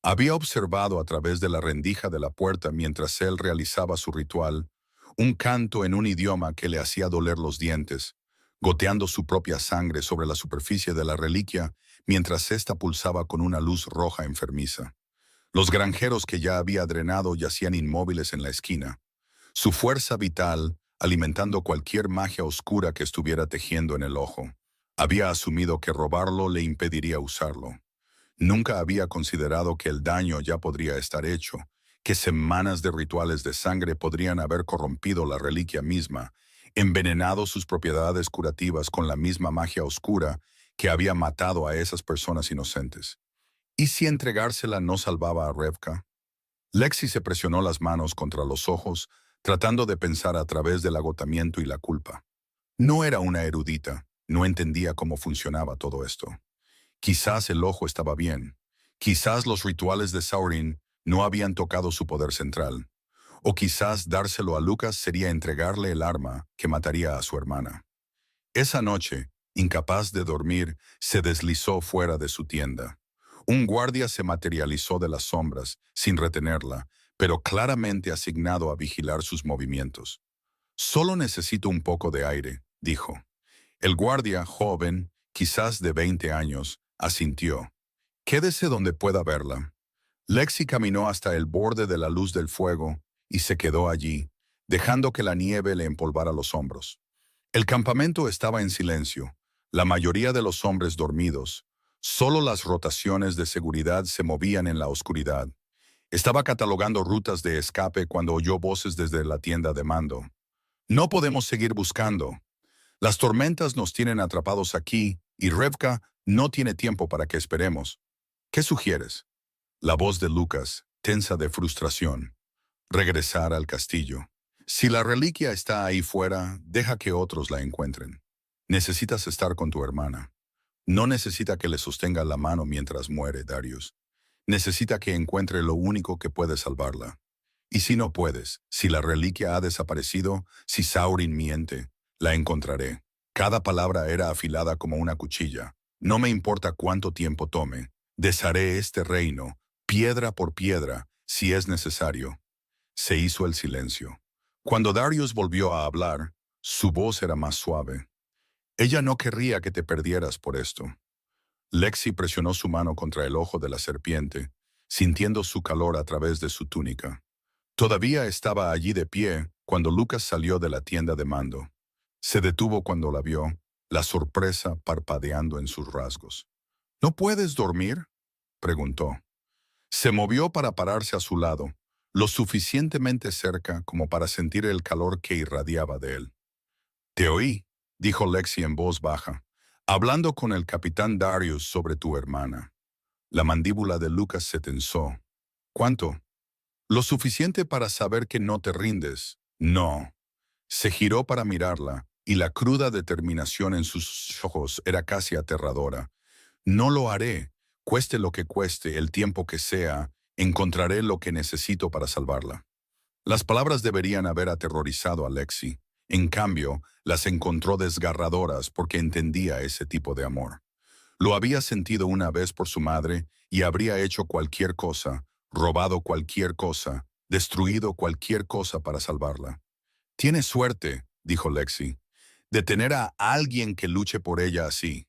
Había observado a través de la rendija de la puerta mientras él realizaba su ritual, un canto en un idioma que le hacía doler los dientes, goteando su propia sangre sobre la superficie de la reliquia mientras ésta pulsaba con una luz roja enfermiza. Los granjeros que ya había drenado yacían inmóviles en la esquina, su fuerza vital alimentando cualquier magia oscura que estuviera tejiendo en el ojo. Había asumido que robarlo le impediría usarlo. Nunca había considerado que el daño ya podría estar hecho, que semanas de rituales de sangre podrían haber corrompido la reliquia misma, envenenado sus propiedades curativas con la misma magia oscura que había matado a esas personas inocentes. ¿Y si entregársela no salvaba a Revka? Lexi se presionó las manos contra los ojos, tratando de pensar a través del agotamiento y la culpa. No era una erudita, no entendía cómo funcionaba todo esto. Quizás el ojo estaba bien, quizás los rituales de Saurin no habían tocado su poder central, o quizás dárselo a Lucas sería entregarle el arma que mataría a su hermana. Esa noche, incapaz de dormir, se deslizó fuera de su tienda. Un guardia se materializó de las sombras, sin retenerla, pero claramente asignado a vigilar sus movimientos. «Solo necesito un poco de aire», dijo. El guardia, joven, quizás de 20 años, asintió. «Quédese donde pueda verla». Lexi caminó hasta el borde de la luz del fuego y se quedó allí, dejando que la nieve le empolvara los hombros. El campamento estaba en silencio, la mayoría de los hombres dormidos. Solo las rotaciones de seguridad se movían en la oscuridad. Estaba catalogando rutas de escape cuando oyó voces desde la tienda de mando. «No podemos seguir buscando. Las tormentas nos tienen atrapados aquí y Revka no tiene tiempo para que esperemos. ¿Qué sugieres?» La voz de Lucas, tensa de frustración. «Regresar al castillo. Si la reliquia está ahí fuera, deja que otros la encuentren. Necesitas estar con tu hermana. No necesita que le sostenga la mano mientras muere, Darius. Necesita que encuentre lo único que puede salvarla. Y si no puedes, si la reliquia ha desaparecido, si Saurin miente, la encontraré». Cada palabra era afilada como una cuchilla. «No me importa cuánto tiempo tome. Desharé este reino, piedra por piedra, si es necesario». Se hizo el silencio. Cuando Darius volvió a hablar, su voz era más suave. «Ella no querría que te perdieras por esto». Lexi presionó su mano contra el ojo de la serpiente, sintiendo su calor a través de su túnica. Todavía estaba allí de pie cuando Lucas salió de la tienda de mando. Se detuvo cuando la vio, la sorpresa parpadeando en sus rasgos. «¿No puedes dormir?», preguntó. Se movió para pararse a su lado, lo suficientemente cerca como para sentir el calor que irradiaba de él. «Te oí», dijo Lexi en voz baja, «hablando con el capitán Darius sobre tu hermana». La mandíbula de Lucas se tensó. «¿Cuánto?». «Lo suficiente para saber que no te rindes». «No». Se giró para mirarla, y la cruda determinación en sus ojos era casi aterradora. «No lo haré. Cueste lo que cueste, el tiempo que sea, encontraré lo que necesito para salvarla». Las palabras deberían haber aterrorizado a Lexi. En cambio, las encontró desgarradoras porque entendía ese tipo de amor. Lo había sentido una vez por su madre y habría hecho cualquier cosa, robado cualquier cosa, destruido cualquier cosa para salvarla. «Tienes suerte», dijo Lexi, «de tener a alguien que luche por ella así».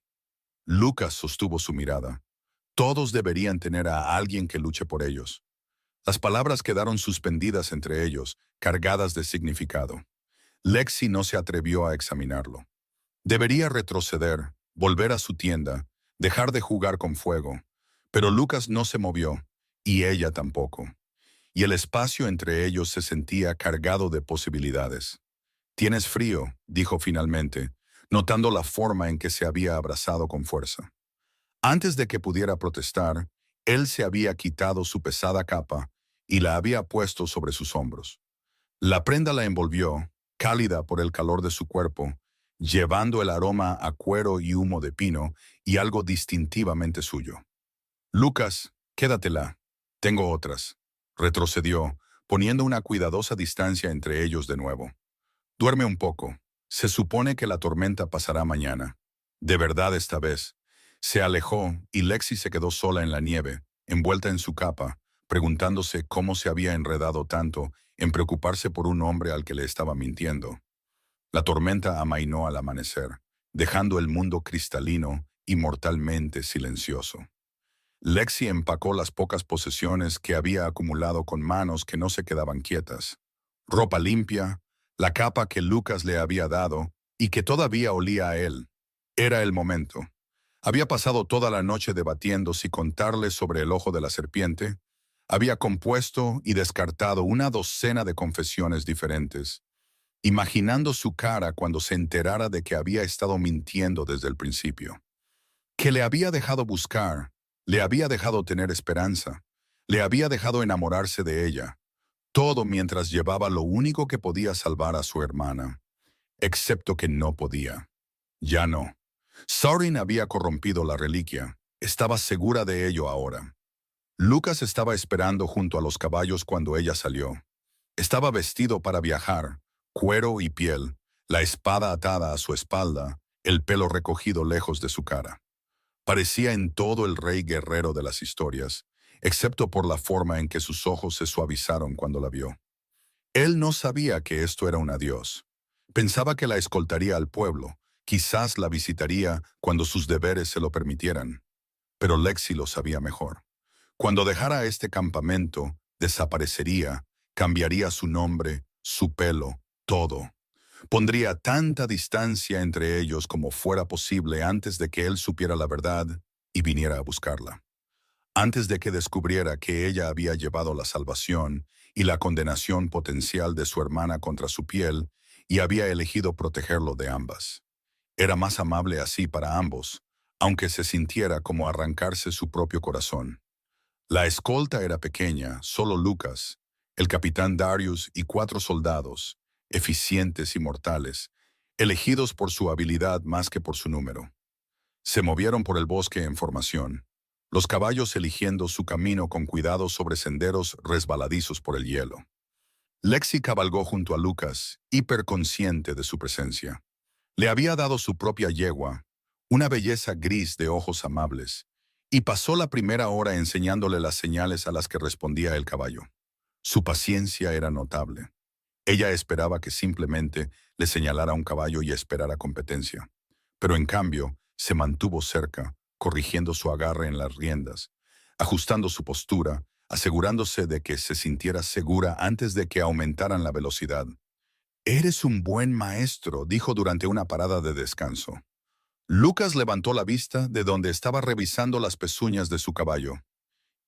Lucas sostuvo su mirada. «Todos deberían tener a alguien que luche por ellos». Las palabras quedaron suspendidas entre ellos, cargadas de significado. Lexi no se atrevió a examinarlo. Debería retroceder, volver a su tienda, dejar de jugar con fuego. Pero Lucas no se movió, y ella tampoco. Y el espacio entre ellos se sentía cargado de posibilidades. «Tienes frío», dijo finalmente, notando la forma en que se había abrazado con fuerza. Antes de que pudiera protestar, él se había quitado su pesada capa y la había puesto sobre sus hombros. La prenda la envolvió, cálida por el calor de su cuerpo, llevando el aroma a cuero y humo de pino y algo distintivamente suyo. «Lucas, quédatela. Tengo otras». Retrocedió, poniendo una cuidadosa distancia entre ellos de nuevo. «Duerme un poco. Se supone que la tormenta pasará mañana». «De verdad esta vez». Se alejó y Lexi se quedó sola en la nieve, envuelta en su capa, preguntándose cómo se había enredado tanto en preocuparse por un hombre al que le estaba mintiendo. La tormenta amainó al amanecer, dejando el mundo cristalino y mortalmente silencioso. Lexi empacó las pocas posesiones que había acumulado con manos que no se quedaban quietas. Ropa limpia, la capa que Lucas le había dado y que todavía olía a él. Era el momento. Había pasado toda la noche debatiendo si contarle sobre el ojo de la serpiente. Había compuesto y descartado una docena de confesiones diferentes, imaginando su cara cuando se enterara de que había estado mintiendo desde el principio. Que le había dejado buscar, le había dejado tener esperanza, le había dejado enamorarse de ella. Todo mientras llevaba lo único que podía salvar a su hermana. excepto que no podía. Ya no. Saurin había corrompido la reliquia. Estaba segura de ello ahora. Lucas estaba esperando junto a los caballos cuando ella salió. Estaba vestido para viajar, cuero y piel, la espada atada a su espalda, el pelo recogido lejos de su cara. Parecía en todo el rey guerrero de las historias, excepto por la forma en que sus ojos se suavizaron cuando la vio. Él no sabía que esto era un adiós. Pensaba que la escoltaría al pueblo, quizás la visitaría cuando sus deberes se lo permitieran. Pero Lexi lo sabía mejor. Cuando dejara este campamento, desaparecería, cambiaría su nombre, su pelo, todo. Pondría tanta distancia entre ellos como fuera posible antes de que él supiera la verdad y viniera a buscarla. Antes de que descubriera que ella había llevado la salvación y la condenación potencial de su hermana contra su piel y había elegido protegerlo de ambas. Era más amable así para ambos, aunque se sintiera como arrancarse su propio corazón. La escolta era pequeña, solo Lucas, el capitán Darius y 4 soldados, eficientes y mortales, elegidos por su habilidad más que por su número. Se movieron por el bosque en formación, los caballos eligiendo su camino con cuidado sobre senderos resbaladizos por el hielo. Lexi cabalgó junto a Lucas, hiperconsciente de su presencia. Le había dado su propia yegua, una belleza gris de ojos amables, y pasó la primera hora enseñándole las señales a las que respondía el caballo. Su paciencia era notable. Ella esperaba que simplemente le señalara un caballo y esperara competencia. Pero en cambio, se mantuvo cerca, corrigiendo su agarre en las riendas, ajustando su postura, asegurándose de que se sintiera segura antes de que aumentaran la velocidad. «Eres un buen maestro», dijo durante una parada de descanso. Lucas levantó la vista de donde estaba revisando las pezuñas de su caballo.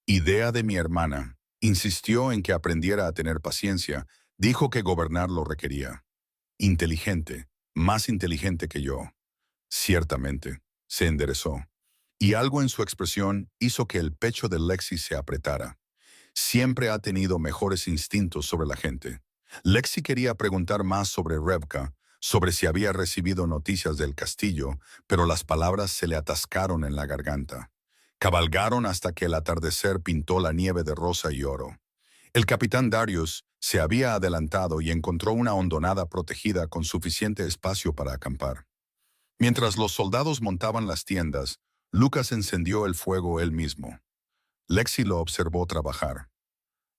«Idea de mi hermana. Insistió en que aprendiera a tener paciencia. Dijo que gobernar lo requería. Inteligente, más inteligente que yo». Ciertamente, se enderezó, y algo en su expresión hizo que el pecho de Lexi se apretara. Siempre ha tenido mejores instintos sobre la gente. Lexi quería preguntar más sobre Revka, sobre si había recibido noticias del castillo, pero las palabras se le atascaron en la garganta. Cabalgaron hasta que el atardecer pintó la nieve de rosa y oro. El capitán Darius se había adelantado y encontró una hondonada protegida con suficiente espacio para acampar. Mientras los soldados montaban las tiendas, Lucas encendió el fuego él mismo. Lexi lo observó trabajar.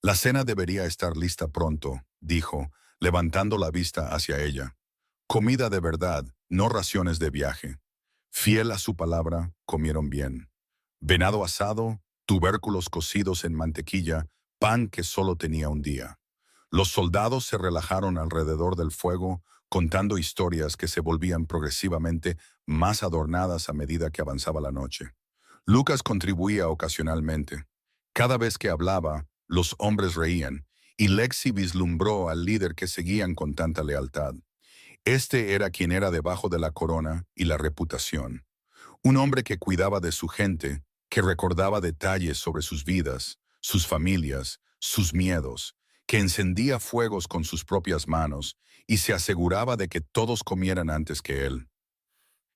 «La cena debería estar lista pronto», dijo, levantando la vista hacia ella. «Comida de verdad, no raciones de viaje». Fiel a su palabra, comieron bien. Venado asado, tubérculos cocidos en mantequilla, pan que solo tenía un día. Los soldados se relajaron alrededor del fuego, contando historias que se volvían progresivamente más adornadas a medida que avanzaba la noche. Lucas contribuía ocasionalmente. Cada vez que hablaba, los hombres reían, y Lexi vislumbró al líder que seguían con tanta lealtad. Este era quien era debajo de la corona y la reputación. Un hombre que cuidaba de su gente, que recordaba detalles sobre sus vidas, sus familias, sus miedos, que encendía fuegos con sus propias manos y se aseguraba de que todos comieran antes que él.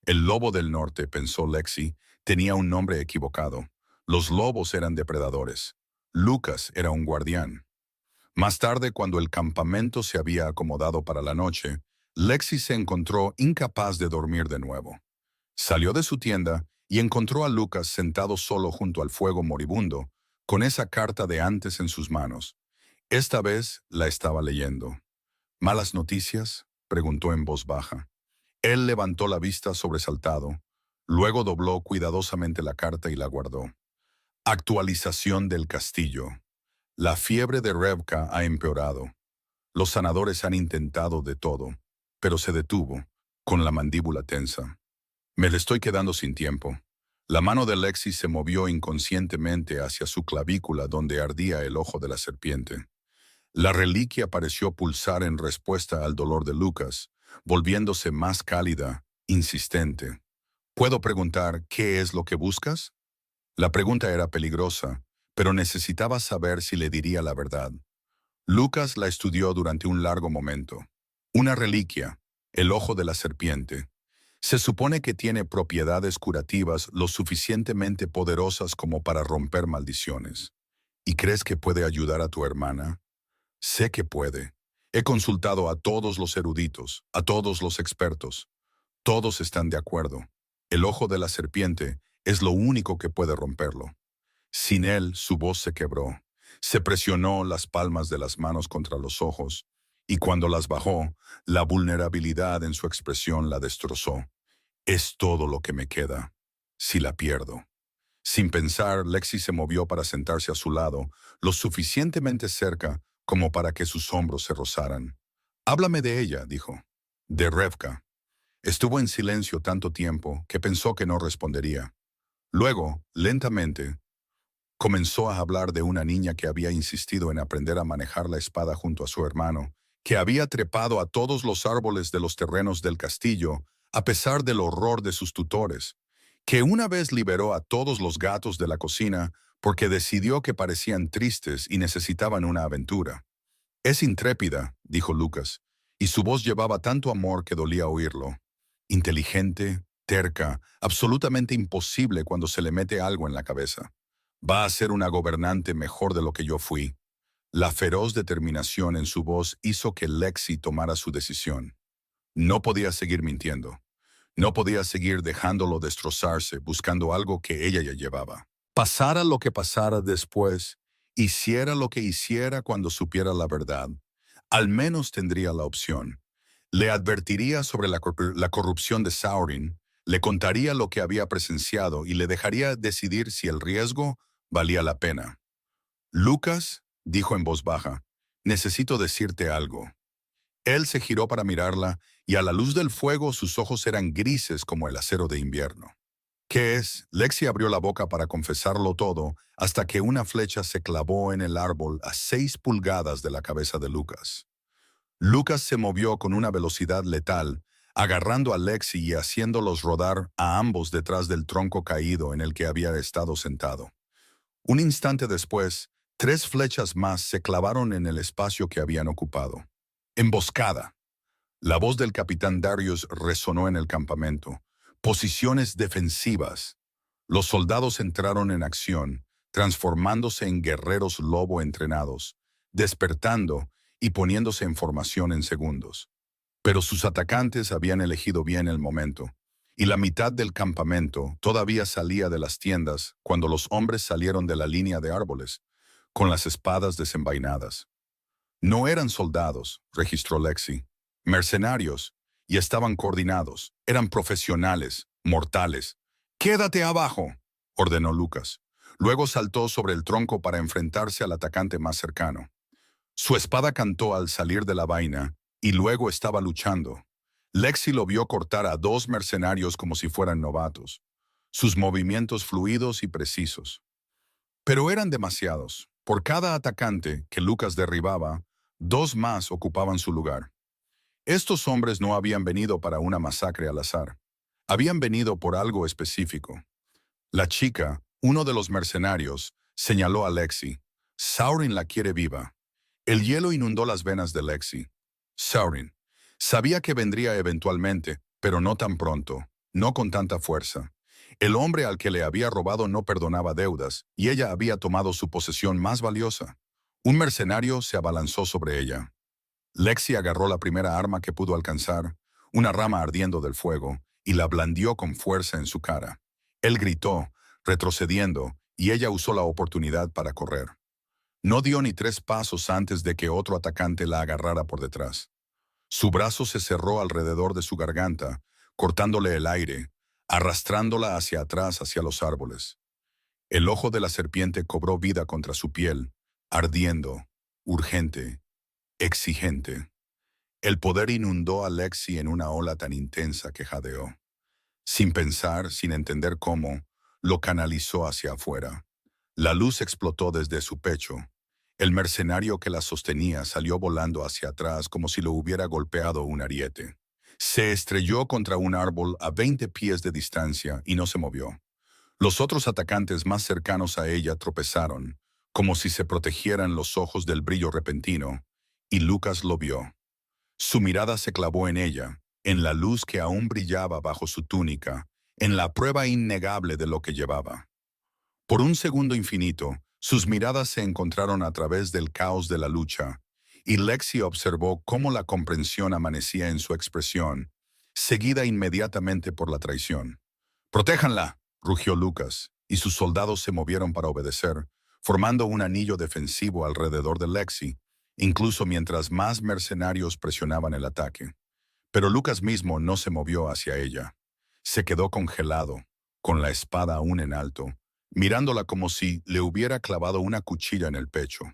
El lobo del norte, pensó Lexi, tenía un nombre equivocado. Los lobos eran depredadores. Lucas era un guardián. Más tarde, cuando el campamento se había acomodado para la noche, Lexi se encontró incapaz de dormir de nuevo. Salió de su tienda y encontró a Lucas sentado solo junto al fuego moribundo, con esa carta de antes en sus manos. Esta vez la estaba leyendo. «¿Malas noticias?», preguntó en voz baja. Él levantó la vista sobresaltado, luego dobló cuidadosamente la carta y la guardó. «Actualización del castillo. La fiebre de Revka ha empeorado. Los sanadores han intentado de todo, pero se detuvo, con la mandíbula tensa. Me le estoy quedando sin tiempo». La mano de Lexi se movió inconscientemente hacia su clavícula donde ardía el ojo de la serpiente. La reliquia pareció pulsar en respuesta al dolor de Lucas, volviéndose más cálida, insistente. «¿Puedo preguntar qué es lo que buscas?». La pregunta era peligrosa, pero necesitaba saber si le diría la verdad. Lucas la estudió durante un largo momento. «Una reliquia. El ojo de la serpiente. Se supone que tiene propiedades curativas lo suficientemente poderosas como para romper maldiciones. ¿Y crees que puede ayudar a tu hermana? Sé que puede. He consultado a todos los eruditos, a todos los expertos. Todos están de acuerdo. El ojo de la serpiente es lo único que puede romperlo. Sin él, su voz se quebró. Se presionó las palmas de las manos contra los ojos, y cuando las bajó, la vulnerabilidad en su expresión la destrozó. Es todo lo que me queda. Si la pierdo. Sin pensar, Lexi se movió para sentarse a su lado, lo suficientemente cerca como para que sus hombros se rozaran. Háblame de ella, dijo. De Revka. Estuvo en silencio tanto tiempo que pensó que no respondería. Luego, lentamente, comenzó a hablar de una niña que había insistido en aprender a manejar la espada junto a su hermano, que había trepado a todos los árboles de los terrenos del castillo, a pesar del horror de sus tutores, que una vez liberó a todos los gatos de la cocina porque decidió que parecían tristes y necesitaban una aventura. Es intrépida, dijo Lucas, y su voz llevaba tanto amor que dolía oírlo. Inteligente, terca, absolutamente imposible cuando se le mete algo en la cabeza. Va a ser una gobernante mejor de lo que yo fui. La feroz determinación en su voz hizo que Lexi tomara su decisión. No podía seguir mintiendo. No podía seguir dejándolo destrozarse buscando algo que ella ya llevaba. Pasara lo que pasara después, hiciera lo que hiciera cuando supiera la verdad, al menos tendría la opción. Le advertiría sobre la corrupción de Saurin, le contaría lo que había presenciado y le dejaría decidir si el riesgo valía la pena. Lucas, dijo en voz baja, necesito decirte algo. Él se giró para mirarla y a la luz del fuego sus ojos eran grises como el acero de invierno. ¿Qué es? Lexi abrió la boca para confesarlo todo hasta que una flecha se clavó en el árbol a 6 pulgadas de la cabeza de Lucas. Lucas se movió con una velocidad letal, agarrando a Lexi y haciéndolos rodar a ambos detrás del tronco caído en el que había estado sentado. Un instante después, 3 flechas más se clavaron en el espacio que habían ocupado. Emboscada. La voz del capitán Darius resonó en el campamento. Posiciones defensivas. Los soldados entraron en acción, transformándose en guerreros lobo entrenados, despertando y poniéndose en formación en segundos. Pero sus atacantes habían elegido bien el momento, y la mitad del campamento todavía salía de las tiendas cuando los hombres salieron de la línea de árboles, con las espadas desenvainadas. No eran soldados, registró Lexi, mercenarios, y estaban coordinados, eran profesionales, mortales. «¡Quédate abajo!», ordenó Lucas. Luego saltó sobre el tronco para enfrentarse al atacante más cercano. Su espada cantó al salir de la vaina, y luego estaba luchando. Lexi lo vio cortar a 2 mercenarios como si fueran novatos, sus movimientos fluidos y precisos. Pero eran demasiados. Por cada atacante que Lucas derribaba, 2 más ocupaban su lugar. Estos hombres no habían venido para una masacre al azar. Habían venido por algo específico. La chica, uno de los mercenarios, señaló a Lexi. «Saurin la quiere viva». El hielo inundó las venas de Lexi. Saurin. Sabía que vendría eventualmente, pero no tan pronto, no con tanta fuerza. El hombre al que le había robado no perdonaba deudas, y ella había tomado su posesión más valiosa. Un mercenario se abalanzó sobre ella. Lexi agarró la primera arma que pudo alcanzar, una rama ardiendo del fuego, y la blandió con fuerza en su cara. Él gritó, retrocediendo, y ella usó la oportunidad para correr. No dio ni 3 pasos antes de que otro atacante la agarrara por detrás. Su brazo se cerró alrededor de su garganta, cortándole el aire, arrastrándola hacia atrás hacia los árboles. El ojo de la serpiente cobró vida contra su piel, ardiendo, urgente, exigente. El poder inundó a Lexi en una ola tan intensa que jadeó. Sin pensar, sin entender cómo, lo canalizó hacia afuera. La luz explotó desde su pecho. El mercenario que la sostenía salió volando hacia atrás como si lo hubiera golpeado un ariete. Se estrelló contra un árbol a 20 pies de distancia y no se movió. Los otros atacantes más cercanos a ella tropezaron, como si se protegieran los ojos del brillo repentino, y Lucas lo vio. Su mirada se clavó en ella, en la luz que aún brillaba bajo su túnica, en la prueba innegable de lo que llevaba. Por un segundo infinito, sus miradas se encontraron a través del caos de la lucha, y Lexi observó cómo la comprensión amanecía en su expresión, seguida inmediatamente por la traición. «¡Protéjanla!», rugió Lucas, y sus soldados se movieron para obedecer, formando un anillo defensivo alrededor de Lexi, incluso mientras más mercenarios presionaban el ataque. Pero Lucas mismo no se movió hacia ella. Se quedó congelado, con la espada aún en alto, mirándola como si le hubiera clavado una cuchilla en el pecho.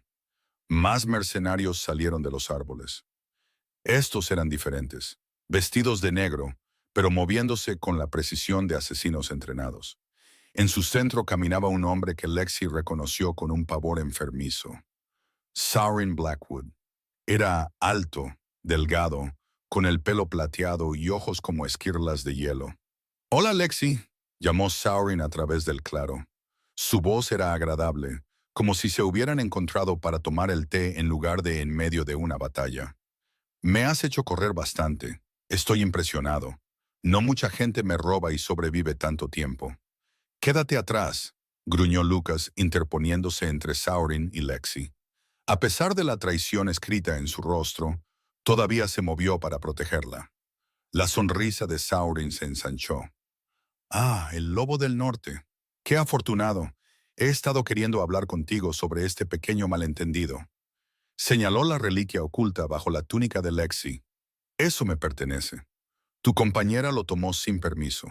Más mercenarios salieron de los árboles. Estos eran diferentes, vestidos de negro, pero moviéndose con la precisión de asesinos entrenados. En su centro caminaba un hombre que Lexi reconoció con un pavor enfermizo. Saurin Blackwood. Era alto, delgado, con el pelo plateado y ojos como esquirlas de hielo. «Hola, Lexi», llamó Saurin a través del claro. Su voz era agradable, como si se hubieran encontrado para tomar el té en lugar de en medio de una batalla. «Me has hecho correr bastante. Estoy impresionado. No mucha gente me roba y sobrevive tanto tiempo». «Quédate atrás», gruñó Lucas interponiéndose entre Saurin y Lexi. A pesar de la traición escrita en su rostro, todavía se movió para protegerla. La sonrisa de Saurin se ensanchó. «Ah, el lobo del norte. Qué afortunado. He estado queriendo hablar contigo sobre este pequeño malentendido». Señaló la reliquia oculta bajo la túnica de Lexi. «Eso me pertenece. Tu compañera lo tomó sin permiso.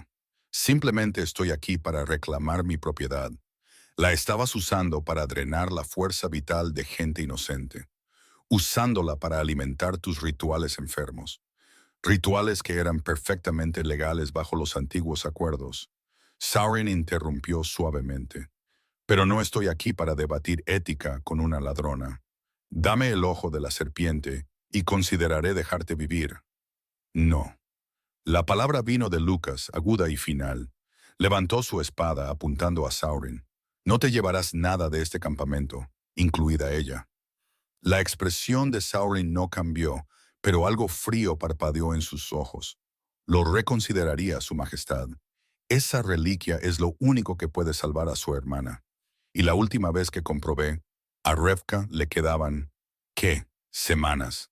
Simplemente estoy aquí para reclamar mi propiedad. La estabas usando para drenar la fuerza vital de gente inocente, usándola para alimentar tus rituales enfermos. Rituales que eran perfectamente legales bajo los antiguos acuerdos». Saurin interrumpió suavemente. «Pero no estoy aquí para debatir ética con una ladrona. Dame el ojo de la serpiente y consideraré dejarte vivir». «No». La palabra vino de Lucas, aguda y final. Levantó su espada apuntando a Saurin. «No te llevarás nada de este campamento, incluida ella». La expresión de Saurin no cambió, pero algo frío parpadeó en sus ojos. «Lo reconsideraría, Su Majestad. Esa reliquia es lo único que puede salvar a su hermana. Y la última vez que comprobé, a Revka le quedaban, ¿qué? Semanas».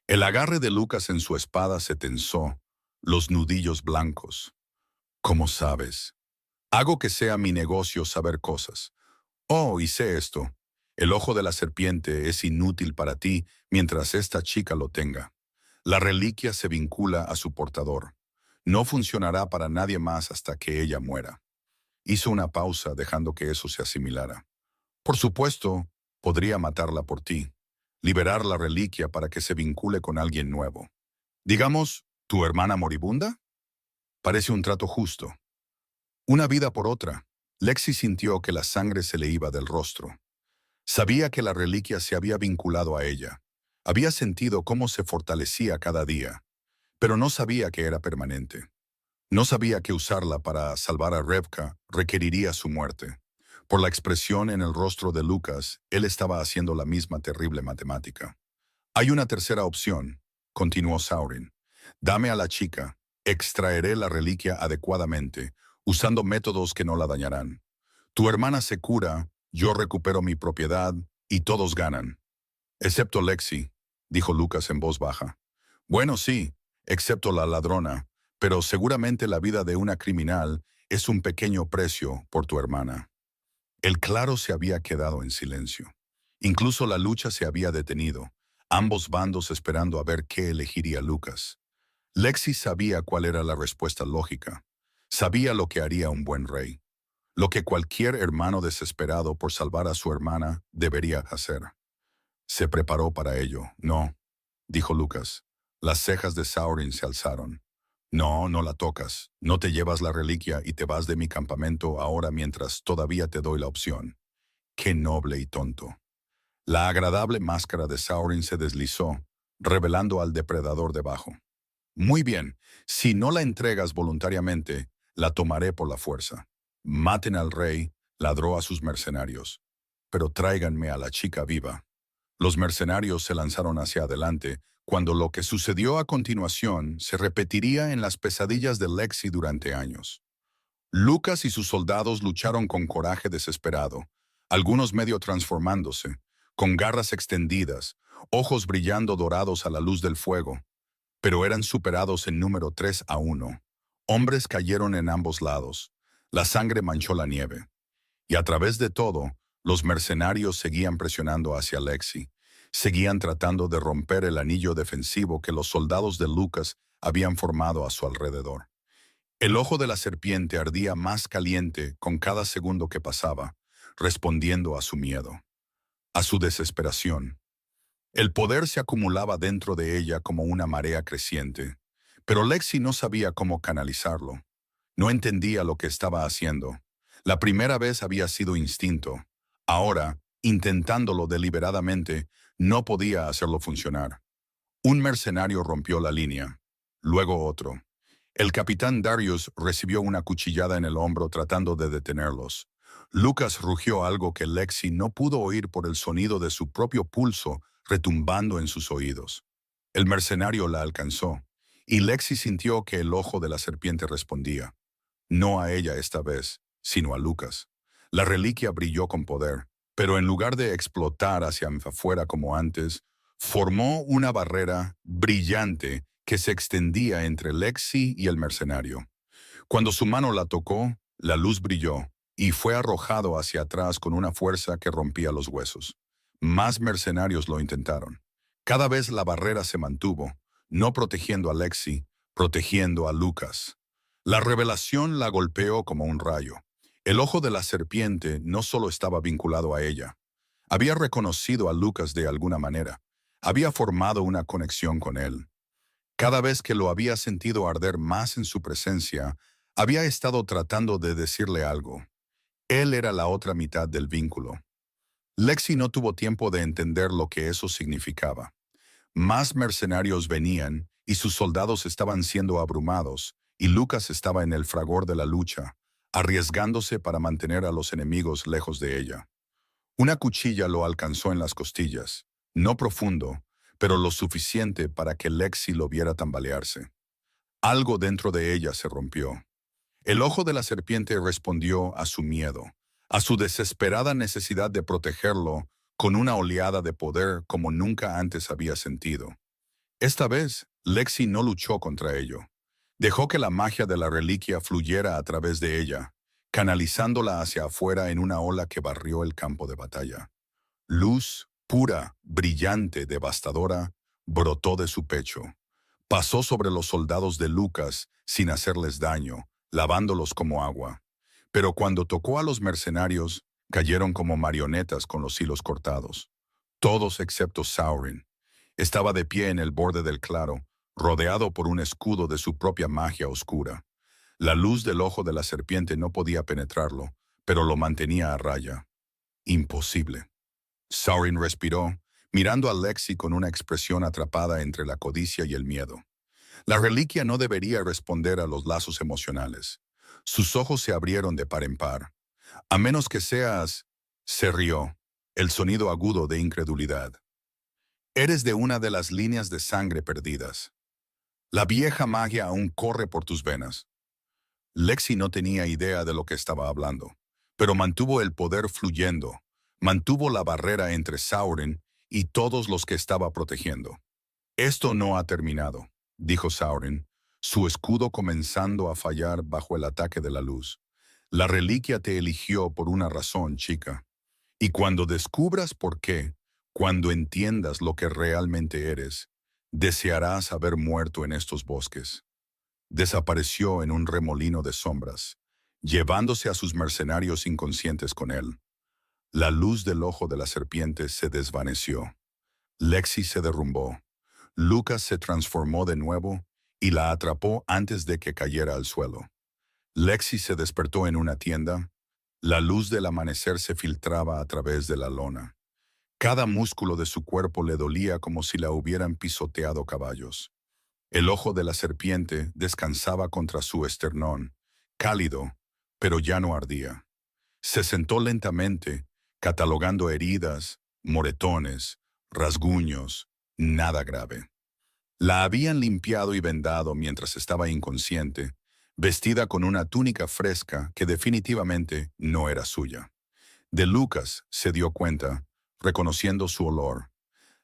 El agarre de Lucas en su espada se tensó, los nudillos blancos. «¿Cómo sabes?» «Hago que sea mi negocio saber cosas. Oh, y sé esto. El ojo de la serpiente es inútil para ti mientras esta chica lo tenga. La reliquia se vincula a su portador. No funcionará para nadie más hasta que ella muera». Hizo una pausa dejando que eso se asimilara. «Por supuesto, podría matarla por ti. Liberar la reliquia para que se vincule con alguien nuevo. Digamos, ¿tu hermana moribunda? Parece un trato justo. Una vida por otra». Lexi sintió que la sangre se le iba del rostro. Sabía que la reliquia se había vinculado a ella. Había sentido cómo se fortalecía cada día, pero no sabía que era permanente. No sabía que usarla para salvar a Revka requeriría su muerte. Por la expresión en el rostro de Lucas, él estaba haciendo la misma terrible matemática. «Hay una tercera opción», continuó Saurin. «Dame a la chica, extraeré la reliquia adecuadamente, usando métodos que no la dañarán. Tu hermana se cura, yo recupero mi propiedad y todos ganan». «Excepto Lexi», dijo Lucas en voz baja. «Bueno, sí, excepto la ladrona, pero seguramente la vida de una criminal es un pequeño precio por tu hermana». El claro se había quedado en silencio. Incluso la lucha se había detenido, ambos bandos esperando a ver qué elegiría Lucas. Lexi sabía cuál era la respuesta lógica. Sabía lo que haría un buen rey. Lo que cualquier hermano desesperado por salvar a su hermana debería hacer. Se preparó para ello. «No», dijo Lucas. Las cejas de Saurin se alzaron. «No, no la tocas. No te llevas la reliquia y te vas de mi campamento ahora mientras todavía te doy la opción». Qué noble y tonto. La agradable máscara de Saurin se deslizó, revelando al depredador debajo. «Muy bien. Si no la entregas voluntariamente, la tomaré por la fuerza. Maten al rey», ladró a sus mercenarios. «Pero tráiganme a la chica viva». Los mercenarios se lanzaron hacia adelante, cuando lo que sucedió a continuación se repetiría en las pesadillas de Lexi durante años. Lucas y sus soldados lucharon con coraje desesperado, algunos medio transformándose, con garras extendidas, ojos brillando dorados a la luz del fuego, pero eran superados en número 3-1. Hombres cayeron en ambos lados, la sangre manchó la nieve, y a través de todo, los mercenarios seguían presionando hacia Lexi, seguían tratando de romper el anillo defensivo que los soldados de Lucas habían formado a su alrededor. El ojo de la serpiente ardía más caliente con cada segundo que pasaba, respondiendo a su miedo, a su desesperación. El poder se acumulaba dentro de ella como una marea creciente, pero Lexi no sabía cómo canalizarlo. No entendía lo que estaba haciendo. La primera vez había sido instinto. Ahora, intentándolo deliberadamente, no podía hacerlo funcionar. Un mercenario rompió la línea, luego otro. El capitán Darius recibió una cuchillada en el hombro tratando de detenerlos. Lucas rugió algo que Lexi no pudo oír por el sonido de su propio pulso retumbando en sus oídos. El mercenario la alcanzó, y Lexi sintió que el ojo de la serpiente respondía. No a ella esta vez, sino a Lucas. La reliquia brilló con poder, pero en lugar de explotar hacia afuera como antes, formó una barrera brillante que se extendía entre Lexi y el mercenario. Cuando su mano la tocó, la luz brilló y fue arrojado hacia atrás con una fuerza que rompía los huesos. Más mercenarios lo intentaron. Cada vez la barrera se mantuvo, no protegiendo a Lexi, protegiendo a Lucas. La revelación la golpeó como un rayo. El ojo de la serpiente no solo estaba vinculado a ella. Había reconocido a Lucas de alguna manera. Había formado una conexión con él. Cada vez que lo había sentido arder más en su presencia, había estado tratando de decirle algo. Él era la otra mitad del vínculo. Lexi no tuvo tiempo de entender lo que eso significaba. Más mercenarios venían y sus soldados estaban siendo abrumados, y Lucas estaba en el fragor de la lucha, arriesgándose para mantener a los enemigos lejos de ella. Una cuchilla lo alcanzó en las costillas, no profundo, pero lo suficiente para que Lexi lo viera tambalearse. Algo dentro de ella se rompió. El ojo de la serpiente respondió a su miedo, a su desesperada necesidad de protegerlo con una oleada de poder como nunca antes había sentido. Esta vez, Lexi no luchó contra ello. Dejó que la magia de la reliquia fluyera a través de ella, canalizándola hacia afuera en una ola que barrió el campo de batalla. Luz, pura, brillante, devastadora, brotó de su pecho. Pasó sobre los soldados de Lucas sin hacerles daño, lavándolos como agua. Pero cuando tocó a los mercenarios, cayeron como marionetas con los hilos cortados. Todos excepto Saurin. Estaba de pie en el borde del claro, rodeado por un escudo de su propia magia oscura. La luz del ojo de la serpiente no podía penetrarlo, pero lo mantenía a raya. Imposible. Saurin respiró, mirando a Lexi con una expresión atrapada entre la codicia y el miedo. La reliquia no debería responder a los lazos emocionales. Sus ojos se abrieron de par en par. A menos que seas... Se rió, el sonido agudo de incredulidad. Eres de una de las líneas de sangre perdidas. La vieja magia aún corre por tus venas. Lexi no tenía idea de lo que estaba hablando, pero mantuvo el poder fluyendo, mantuvo la barrera entre Saurin y todos los que estaba protegiendo. Esto no ha terminado, dijo Saurin, su escudo comenzando a fallar bajo el ataque de la luz. La reliquia te eligió por una razón, chica. Y cuando descubras por qué, cuando entiendas lo que realmente eres, desearás haber muerto en estos bosques. Desapareció en un remolino de sombras, llevándose a sus mercenarios inconscientes con él. La luz del ojo de la serpiente se desvaneció. Lexi se derrumbó. Lucas se transformó de nuevo y la atrapó antes de que cayera al suelo. Lexi se despertó en una tienda. La luz del amanecer se filtraba a través de la lona. Cada músculo de su cuerpo le dolía como si la hubieran pisoteado caballos. El ojo de la serpiente descansaba contra su esternón, cálido, pero ya no ardía. Se sentó lentamente, catalogando heridas, moretones, rasguños, nada grave. La habían limpiado y vendado mientras estaba inconsciente, vestida con una túnica fresca que definitivamente no era suya. De Lucas se dio cuenta, reconociendo su olor.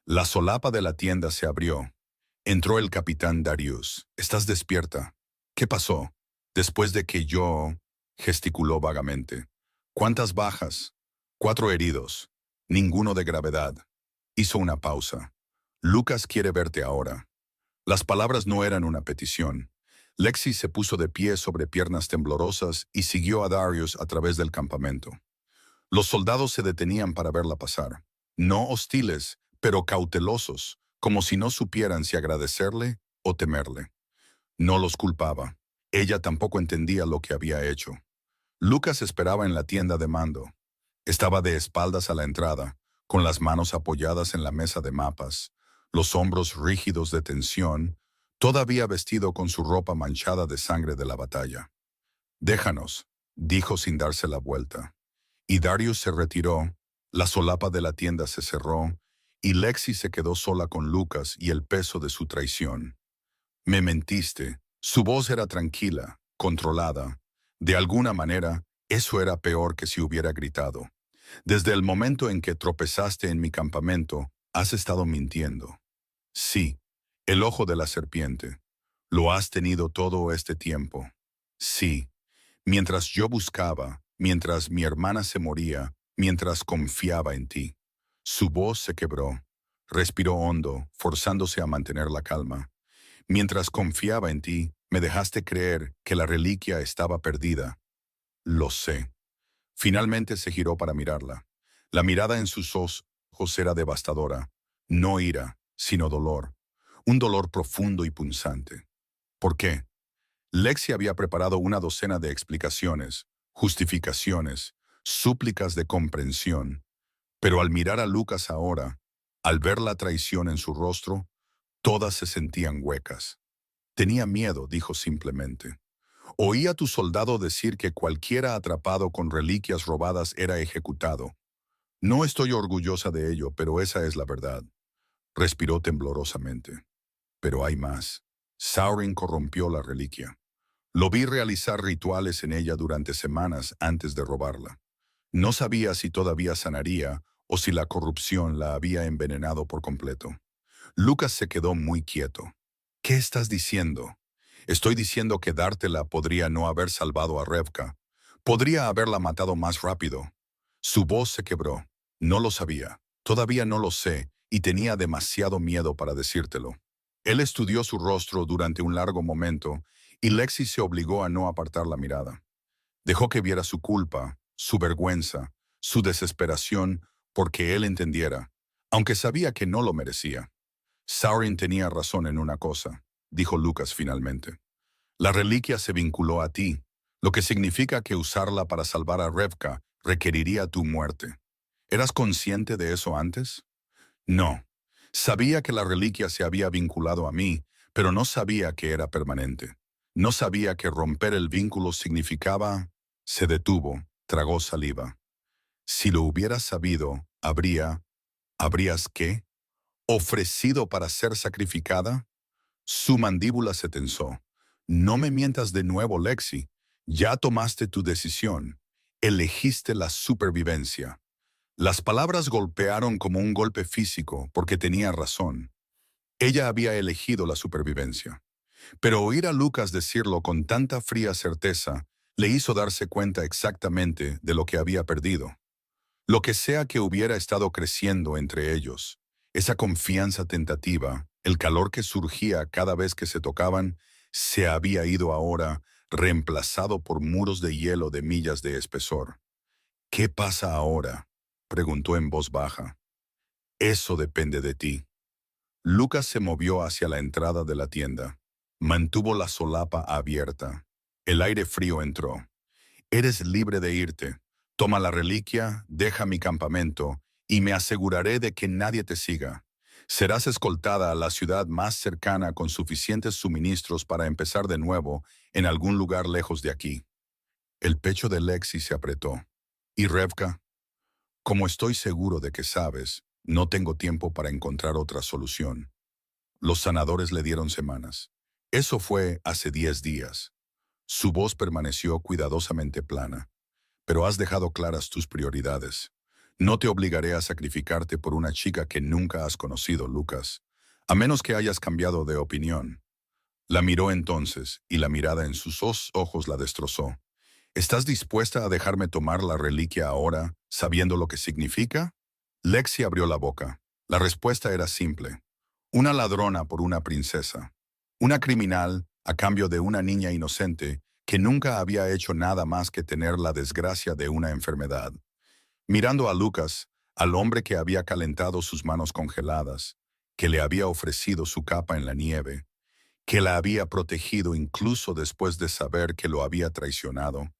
La solapa de la tienda se abrió. Entró el capitán Darius. ¿Estás despierta? ¿Qué pasó? Después de que yo... gesticuló vagamente. ¿Cuántas bajas? 4 heridos. Ninguno de gravedad. Hizo una pausa. Lucas quiere verte ahora. Las palabras no eran una petición. Lexi se puso de pie sobre piernas temblorosas y siguió a Darius a través del campamento. Los soldados se detenían para verla pasar. No hostiles, pero cautelosos, como si no supieran si agradecerle o temerle. No los culpaba. Ella tampoco entendía lo que había hecho. Lucas esperaba en la tienda de mando. Estaba de espaldas a la entrada, con las manos apoyadas en la mesa de mapas, los hombros rígidos de tensión, todavía vestido con su ropa manchada de sangre de la batalla. «Déjanos», dijo sin darse la vuelta. Y Darius se retiró, la solapa de la tienda se cerró, y Lexi se quedó sola con Lucas y el peso de su traición. «Me mentiste». Su voz era tranquila, controlada. De alguna manera, eso era peor que si hubiera gritado. «Desde el momento en que tropezaste en mi campamento, has estado mintiendo». «Sí, el ojo de la serpiente. Lo has tenido todo este tiempo». «Sí, mientras yo buscaba, mientras mi hermana se moría, mientras confiaba en ti». Su voz se quebró. Respiró hondo, forzándose a mantener la calma. «Mientras confiaba en ti, me dejaste creer que la reliquia estaba perdida». «Lo sé». Finalmente se giró para mirarla. La mirada en sus ojos era devastadora. No ira, sino dolor. Un dolor profundo y punzante. ¿Por qué? Lexi había preparado una docena de explicaciones, justificaciones, súplicas de comprensión. Pero al mirar a Lucas ahora, al ver la traición en su rostro, todas se sentían huecas. «Tenía miedo», dijo simplemente. «Oí a tu soldado decir que cualquiera atrapado con reliquias robadas era ejecutado. No estoy orgullosa de ello, pero esa es la verdad». Respiró temblorosamente. «Pero hay más. Saurin corrompió la reliquia. Lo vi realizar rituales en ella durante semanas antes de robarla. No sabía si todavía sanaría o si la corrupción la había envenenado por completo». Lucas se quedó muy quieto. «¿Qué estás diciendo?» «Estoy diciendo que dártela podría no haber salvado a Revka. Podría haberla matado más rápido». Su voz se quebró. «No lo sabía. Todavía no lo sé, y tenía demasiado miedo para decírtelo». Él estudió su rostro durante un largo momento, y Lexi se obligó a no apartar la mirada. Dejó que viera su culpa, su vergüenza, su desesperación, porque él entendiera, aunque sabía que no lo merecía. «Saurin tenía razón en una cosa», dijo Lucas finalmente. «La reliquia se vinculó a ti, lo que significa que usarla para salvar a Revka requeriría tu muerte. ¿Eras consciente de eso antes?» «No. Sabía que la reliquia se había vinculado a mí, pero no sabía que era permanente. No sabía que romper el vínculo significaba...». Se detuvo, tragó saliva. «Si lo hubieras sabido, ¿habrías qué? ¿Ofrecido para ser sacrificada?» Su mandíbula se tensó. «No me mientas de nuevo, Lexi. Ya tomaste tu decisión. Elegiste la supervivencia». Las palabras golpearon como un golpe físico porque tenía razón. Ella había elegido la supervivencia. Pero oír a Lucas decirlo con tanta fría certeza le hizo darse cuenta exactamente de lo que había perdido. Lo que sea que hubiera estado creciendo entre ellos, esa confianza tentativa, el calor que surgía cada vez que se tocaban, se había ido ahora, reemplazado por muros de hielo de millas de espesor. «¿Qué pasa ahora?», preguntó en voz baja. «Eso depende de ti». Lucas se movió hacia la entrada de la tienda. Mantuvo la solapa abierta. El aire frío entró. «Eres libre de irte. Toma la reliquia, deja mi campamento, y me aseguraré de que nadie te siga. Serás escoltada a la ciudad más cercana con suficientes suministros para empezar de nuevo en algún lugar lejos de aquí». El pecho de Lexi se apretó. «¿Y Revka?». «Como estoy seguro de que sabes, no tengo tiempo para encontrar otra solución». Los sanadores le dieron semanas. Eso fue hace 10 días. Su voz permaneció cuidadosamente plana. Pero has dejado claras tus prioridades. No te obligaré a sacrificarte por una chica que nunca has conocido, Lucas, a menos que hayas cambiado de opinión. La miró entonces, y la mirada en sus ojos la destrozó. ¿Estás dispuesta a dejarme tomar la reliquia ahora, sabiendo lo que significa? Lexi abrió la boca. La respuesta era simple. Una ladrona por una princesa. Una criminal a cambio de una niña inocente que nunca había hecho nada más que tener la desgracia de una enfermedad. Mirando a Lucas, al hombre que había calentado sus manos congeladas, que le había ofrecido su capa en la nieve, que la había protegido incluso después de saber que lo había traicionado,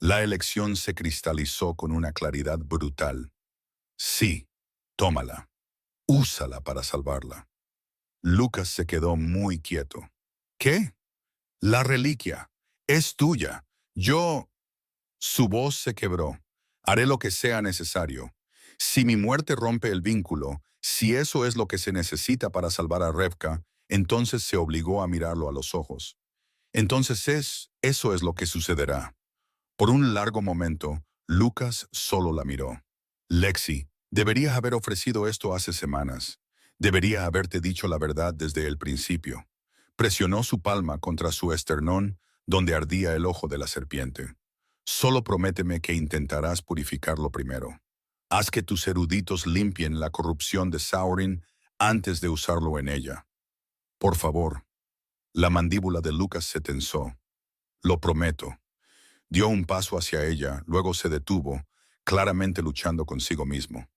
la elección se cristalizó con una claridad brutal. Sí, tómala. Úsala para salvarla. Lucas se quedó muy quieto. ¿Qué? La reliquia. Es tuya. Yo... Su voz se quebró. Haré lo que sea necesario. Si mi muerte rompe el vínculo, si eso es lo que se necesita para salvar a Revka, entonces se obligó a mirarlo a los ojos. Entonces eso es lo que sucederá. Por un largo momento, Lucas solo la miró. Lexi, deberías haber ofrecido esto hace semanas. Debería haberte dicho la verdad desde el principio. Presionó su palma contra su esternón, donde ardía el ojo de la serpiente. Solo prométeme que intentarás purificarlo primero. Haz que tus eruditos limpien la corrupción de Saurin antes de usarlo en ella. Por favor. La mandíbula de Lucas se tensó. Lo prometo. Dio un paso hacia ella, luego se detuvo, claramente luchando consigo mismo.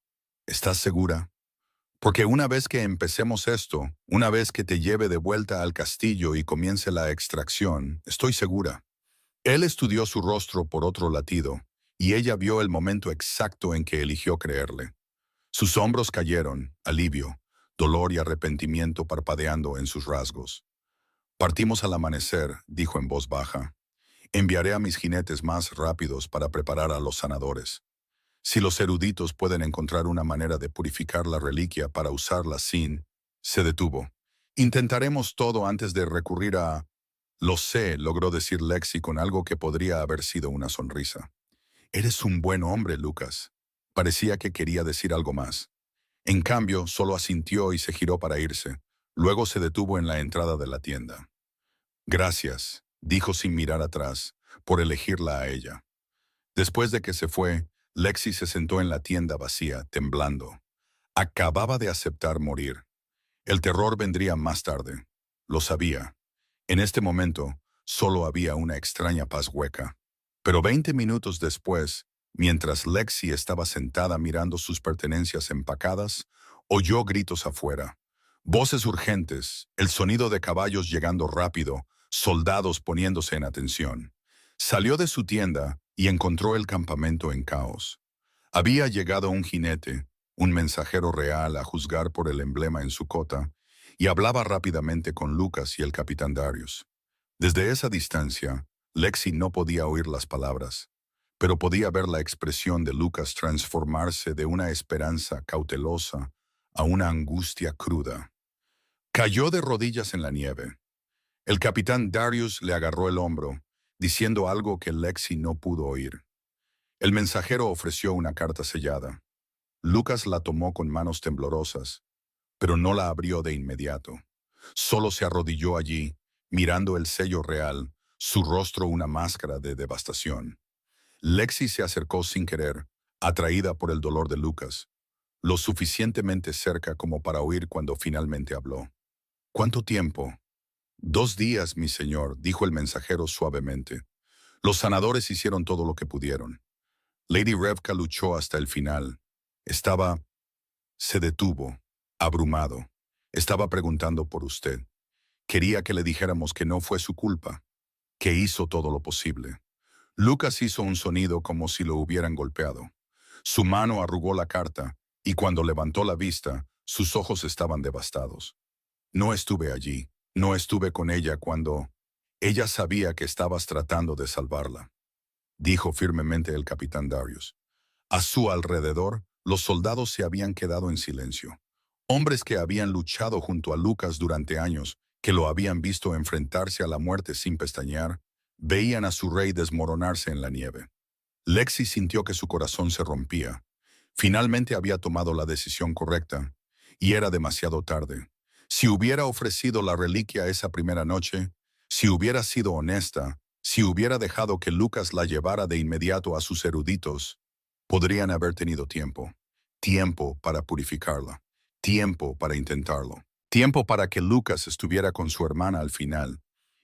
¿Estás segura? Porque una vez que empecemos esto, una vez que te lleve de vuelta al castillo y comience la extracción, estoy segura. Él estudió su rostro por otro latido, y ella vio el momento exacto en que eligió creerle. Sus hombros cayeron, alivio, dolor y arrepentimiento parpadeando en sus rasgos. Partimos al amanecer, dijo en voz baja. Enviaré a mis jinetes más rápidos para preparar a los sanadores. Si los eruditos pueden encontrar una manera de purificar la reliquia para usarla sin... Se detuvo. Intentaremos todo antes de recurrir a... Lo sé, logró decir Lexi con algo que podría haber sido una sonrisa. Eres un buen hombre, Lucas. Parecía que quería decir algo más. En cambio, solo asintió y se giró para irse. Luego se detuvo en la entrada de la tienda. Gracias, dijo sin mirar atrás, por elegirla a ella. Después de que se fue, Lexi se sentó en la tienda vacía, temblando. Acababa de aceptar morir. El terror vendría más tarde. Lo sabía. En este momento, solo había una extraña paz hueca. Pero 20 minutos después, mientras Lexi estaba sentada mirando sus pertenencias empacadas, oyó gritos afuera. Voces urgentes, el sonido de caballos llegando rápido, soldados poniéndose en atención. Salió de su tienda y encontró el campamento en caos. Había llegado un jinete, un mensajero real a juzgar por el emblema en su cota, y hablaba rápidamente con Lucas y el capitán Darius. Desde esa distancia, Lexi no podía oír las palabras, pero podía ver la expresión de Lucas transformarse de una esperanza cautelosa a una angustia cruda. Cayó de rodillas en la nieve. El capitán Darius le agarró el hombro, diciendo algo que Lexi no pudo oír. El mensajero ofreció una carta sellada. Lucas la tomó con manos temblorosas, pero no la abrió de inmediato. Solo se arrodilló allí, mirando el sello real, su rostro una máscara de devastación. Lexi se acercó sin querer, atraída por el dolor de Lucas, lo suficientemente cerca como para oír cuando finalmente habló. ¿Cuánto tiempo? 2 días, mi señor, dijo el mensajero suavemente. Los sanadores hicieron todo lo que pudieron. Lady Revka luchó hasta el final. Se detuvo, abrumado. Estaba preguntando por usted. Quería que le dijéramos que no fue su culpa, que hizo todo lo posible. Lucas hizo un sonido como si lo hubieran golpeado. Su mano arrugó la carta, y cuando levantó la vista, sus ojos estaban devastados. No estuve allí, no estuve con ella cuando... Ella sabía que estabas tratando de salvarla, dijo firmemente el capitán Darius. A su alrededor, los soldados se habían quedado en silencio. Hombres que habían luchado junto a Lucas durante años, que lo habían visto enfrentarse a la muerte sin pestañear, veían a su rey desmoronarse en la nieve. Lexi sintió que su corazón se rompía. Finalmente había tomado la decisión correcta, y era demasiado tarde. Si hubiera ofrecido la reliquia esa primera noche, si hubiera sido honesta, si hubiera dejado que Lucas la llevara de inmediato a sus eruditos, podrían haber tenido tiempo. Tiempo para purificarla. Tiempo para intentarlo. Tiempo para que Lucas estuviera con su hermana al final,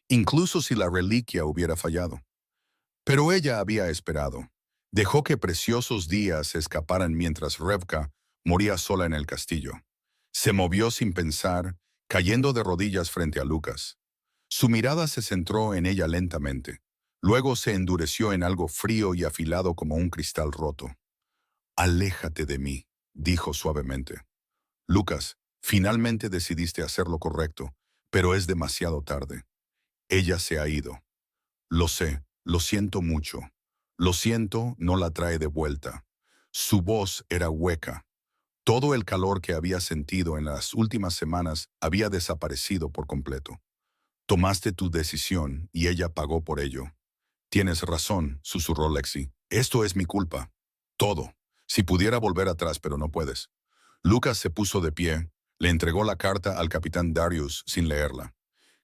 incluso si la reliquia hubiera fallado. Pero ella había esperado. Dejó que preciosos días se escaparan mientras Revka moría sola en el castillo. Se movió sin pensar, cayendo de rodillas frente a Lucas. Su mirada se centró en ella lentamente. Luego se endureció en algo frío y afilado como un cristal roto. «Aléjate de mí», dijo suavemente. «Lucas, finalmente decidiste hacer lo correcto, pero es demasiado tarde. Ella se ha ido. Lo sé, lo siento mucho. Lo siento, no la trae de vuelta». Su voz era hueca. Todo el calor que había sentido en las últimas semanas había desaparecido por completo. «Tomaste tu decisión y ella pagó por ello». «Tienes razón», susurró Lexi. «Esto es mi culpa. Todo. Si pudiera volver atrás, pero no puedes». Lucas se puso de pie, le entregó la carta al capitán Darius sin leerla.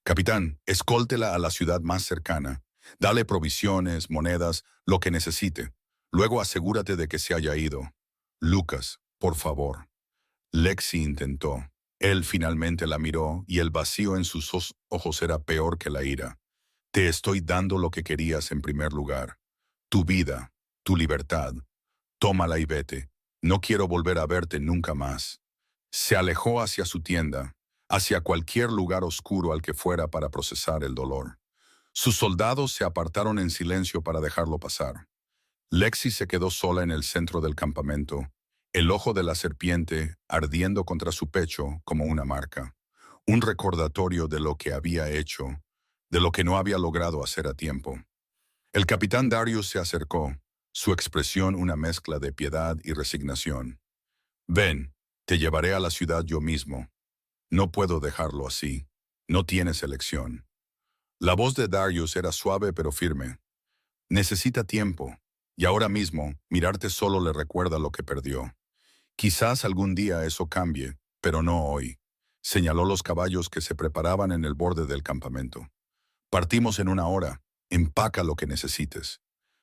«Capitán, escóltela a la ciudad más cercana. Dale provisiones, monedas, lo que necesite. Luego asegúrate de que se haya ido. Lucas, por favor». Lexi intentó. Él finalmente la miró y el vacío en sus ojos era peor que la ira. «Te estoy dando lo que querías en primer lugar. Tu vida, tu libertad. Tómala y vete. No quiero volver a verte nunca más». Se alejó hacia su tienda, hacia cualquier lugar oscuro al que fuera para procesar el dolor. Sus soldados se apartaron en silencio para dejarlo pasar. Lexi se quedó sola en el centro del campamento, el ojo de la serpiente ardiendo contra su pecho como una marca, un recordatorio de lo que había hecho, de lo que no había logrado hacer a tiempo. El capitán Darius se acercó, su expresión una mezcla de piedad y resignación. «Ven, te llevaré a la ciudad yo mismo. No puedo dejarlo así. No tienes elección». La voz de Darius era suave pero firme. «Necesita tiempo, y ahora mismo mirarte solo le recuerda lo que perdió. Quizás algún día eso cambie, pero no hoy». Señaló los caballos que se preparaban en el borde del campamento. «Partimos en una hora. Empaca lo que necesites».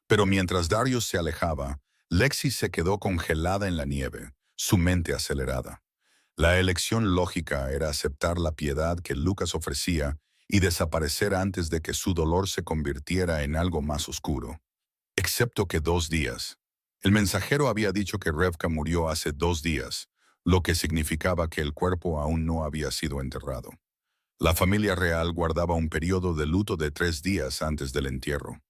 Pero mientras Darius se alejaba, Lexi se quedó congelada en la nieve, su mente acelerada. La elección lógica era aceptar la piedad que Lucas ofrecía y desaparecer antes de que su dolor se convirtiera en algo más oscuro. Excepto que 2 días. El mensajero había dicho que Revka murió hace 2 días, lo que significaba que el cuerpo aún no había sido enterrado. La familia real guardaba un periodo de luto de 3 días antes del entierro.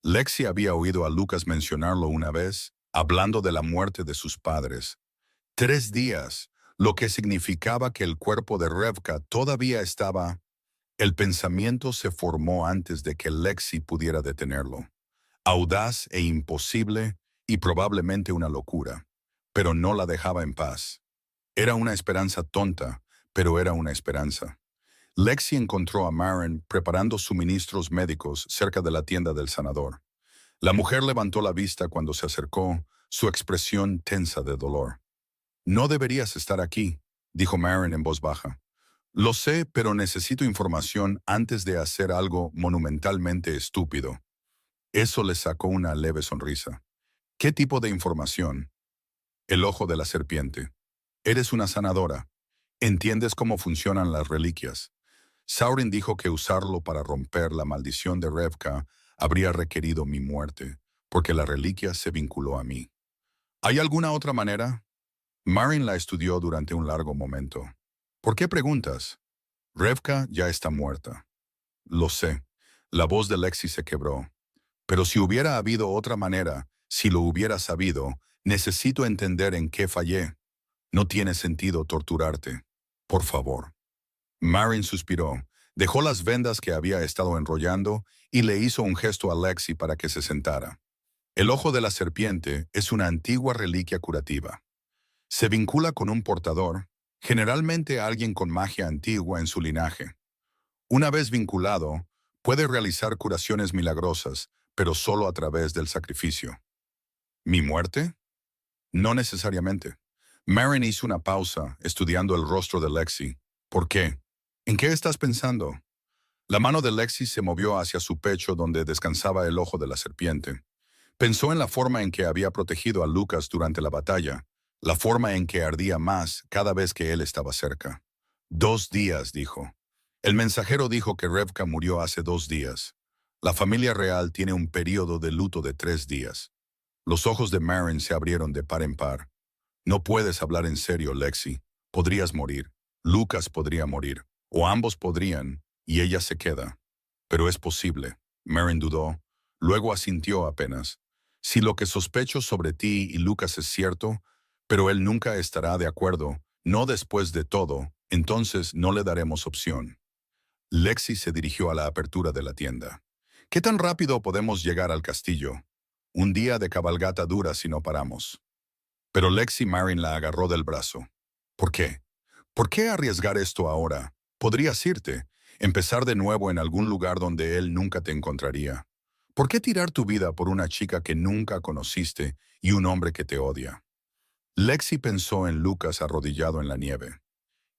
Lexi había oído a Lucas mencionarlo una vez, hablando de la muerte de sus padres. 3 días, lo que significaba que el cuerpo de Revka todavía estaba. El pensamiento se formó antes de que Lexi pudiera detenerlo. Audaz e imposible, y probablemente una locura, pero no la dejaba en paz. Era una esperanza tonta, pero era una esperanza. Lexi encontró a Maren preparando suministros médicos cerca de la tienda del sanador. La mujer levantó la vista cuando se acercó, su expresión tensa de dolor. «No deberías estar aquí», dijo Maren en voz baja. «Lo sé, pero necesito información antes de hacer algo monumentalmente estúpido». Eso le sacó una leve sonrisa. «¿Qué tipo de información?» El ojo de la serpiente. «Eres una sanadora. Entiendes cómo funcionan las reliquias. Saurin dijo que usarlo para romper la maldición de Revka habría requerido mi muerte, porque la reliquia se vinculó a mí. ¿Hay alguna otra manera?» Marin la estudió durante un largo momento. «¿Por qué preguntas?» «Revka ya está muerta». «Lo sé». La voz de Lexi se quebró. «Pero si hubiera habido otra manera, si lo hubiera sabido, necesito entender en qué fallé. No tiene sentido torturarte. Por favor». Marin suspiró, dejó las vendas que había estado enrollando y le hizo un gesto a Lexi para que se sentara. El ojo de la serpiente es una antigua reliquia curativa. Se vincula con un portador, Generalmente alguien con magia antigua en su linaje. Una vez vinculado, puede realizar curaciones milagrosas, pero solo a través del sacrificio. ¿Mi muerte? No necesariamente. Marin hizo una pausa, estudiando el rostro de Lexi. ¿Por qué? ¿En qué estás pensando? La mano de Lexi se movió hacia su pecho donde descansaba el ojo de la serpiente. Pensó en la forma en que había protegido a Lucas durante la batalla, la forma en que ardía más cada vez que él estaba cerca. 2 días, dijo. El mensajero dijo que Revka murió hace 2 días. La familia real tiene un período de luto de 3 días. Los ojos de Marin se abrieron de par en par. No puedes hablar en serio, Lexi. Podrías morir. Lucas podría morir. O ambos podrían, y ella se queda. Pero es posible. Marin dudó. Luego asintió apenas. Si lo que sospecho sobre ti y Lucas es cierto, pero él nunca estará de acuerdo, no después de todo, entonces no le daremos opción. Lexi se dirigió a la apertura de la tienda. ¿Qué tan rápido podemos llegar al castillo? Un día de cabalgata dura si no paramos. Pero Lexi Marin la agarró del brazo. ¿Por qué? ¿Por qué arriesgar esto ahora? Podrías irte, empezar de nuevo en algún lugar donde él nunca te encontraría. ¿Por qué tirar tu vida por una chica que nunca conociste y un hombre que te odia? Lexi pensó en Lucas arrodillado en la nieve,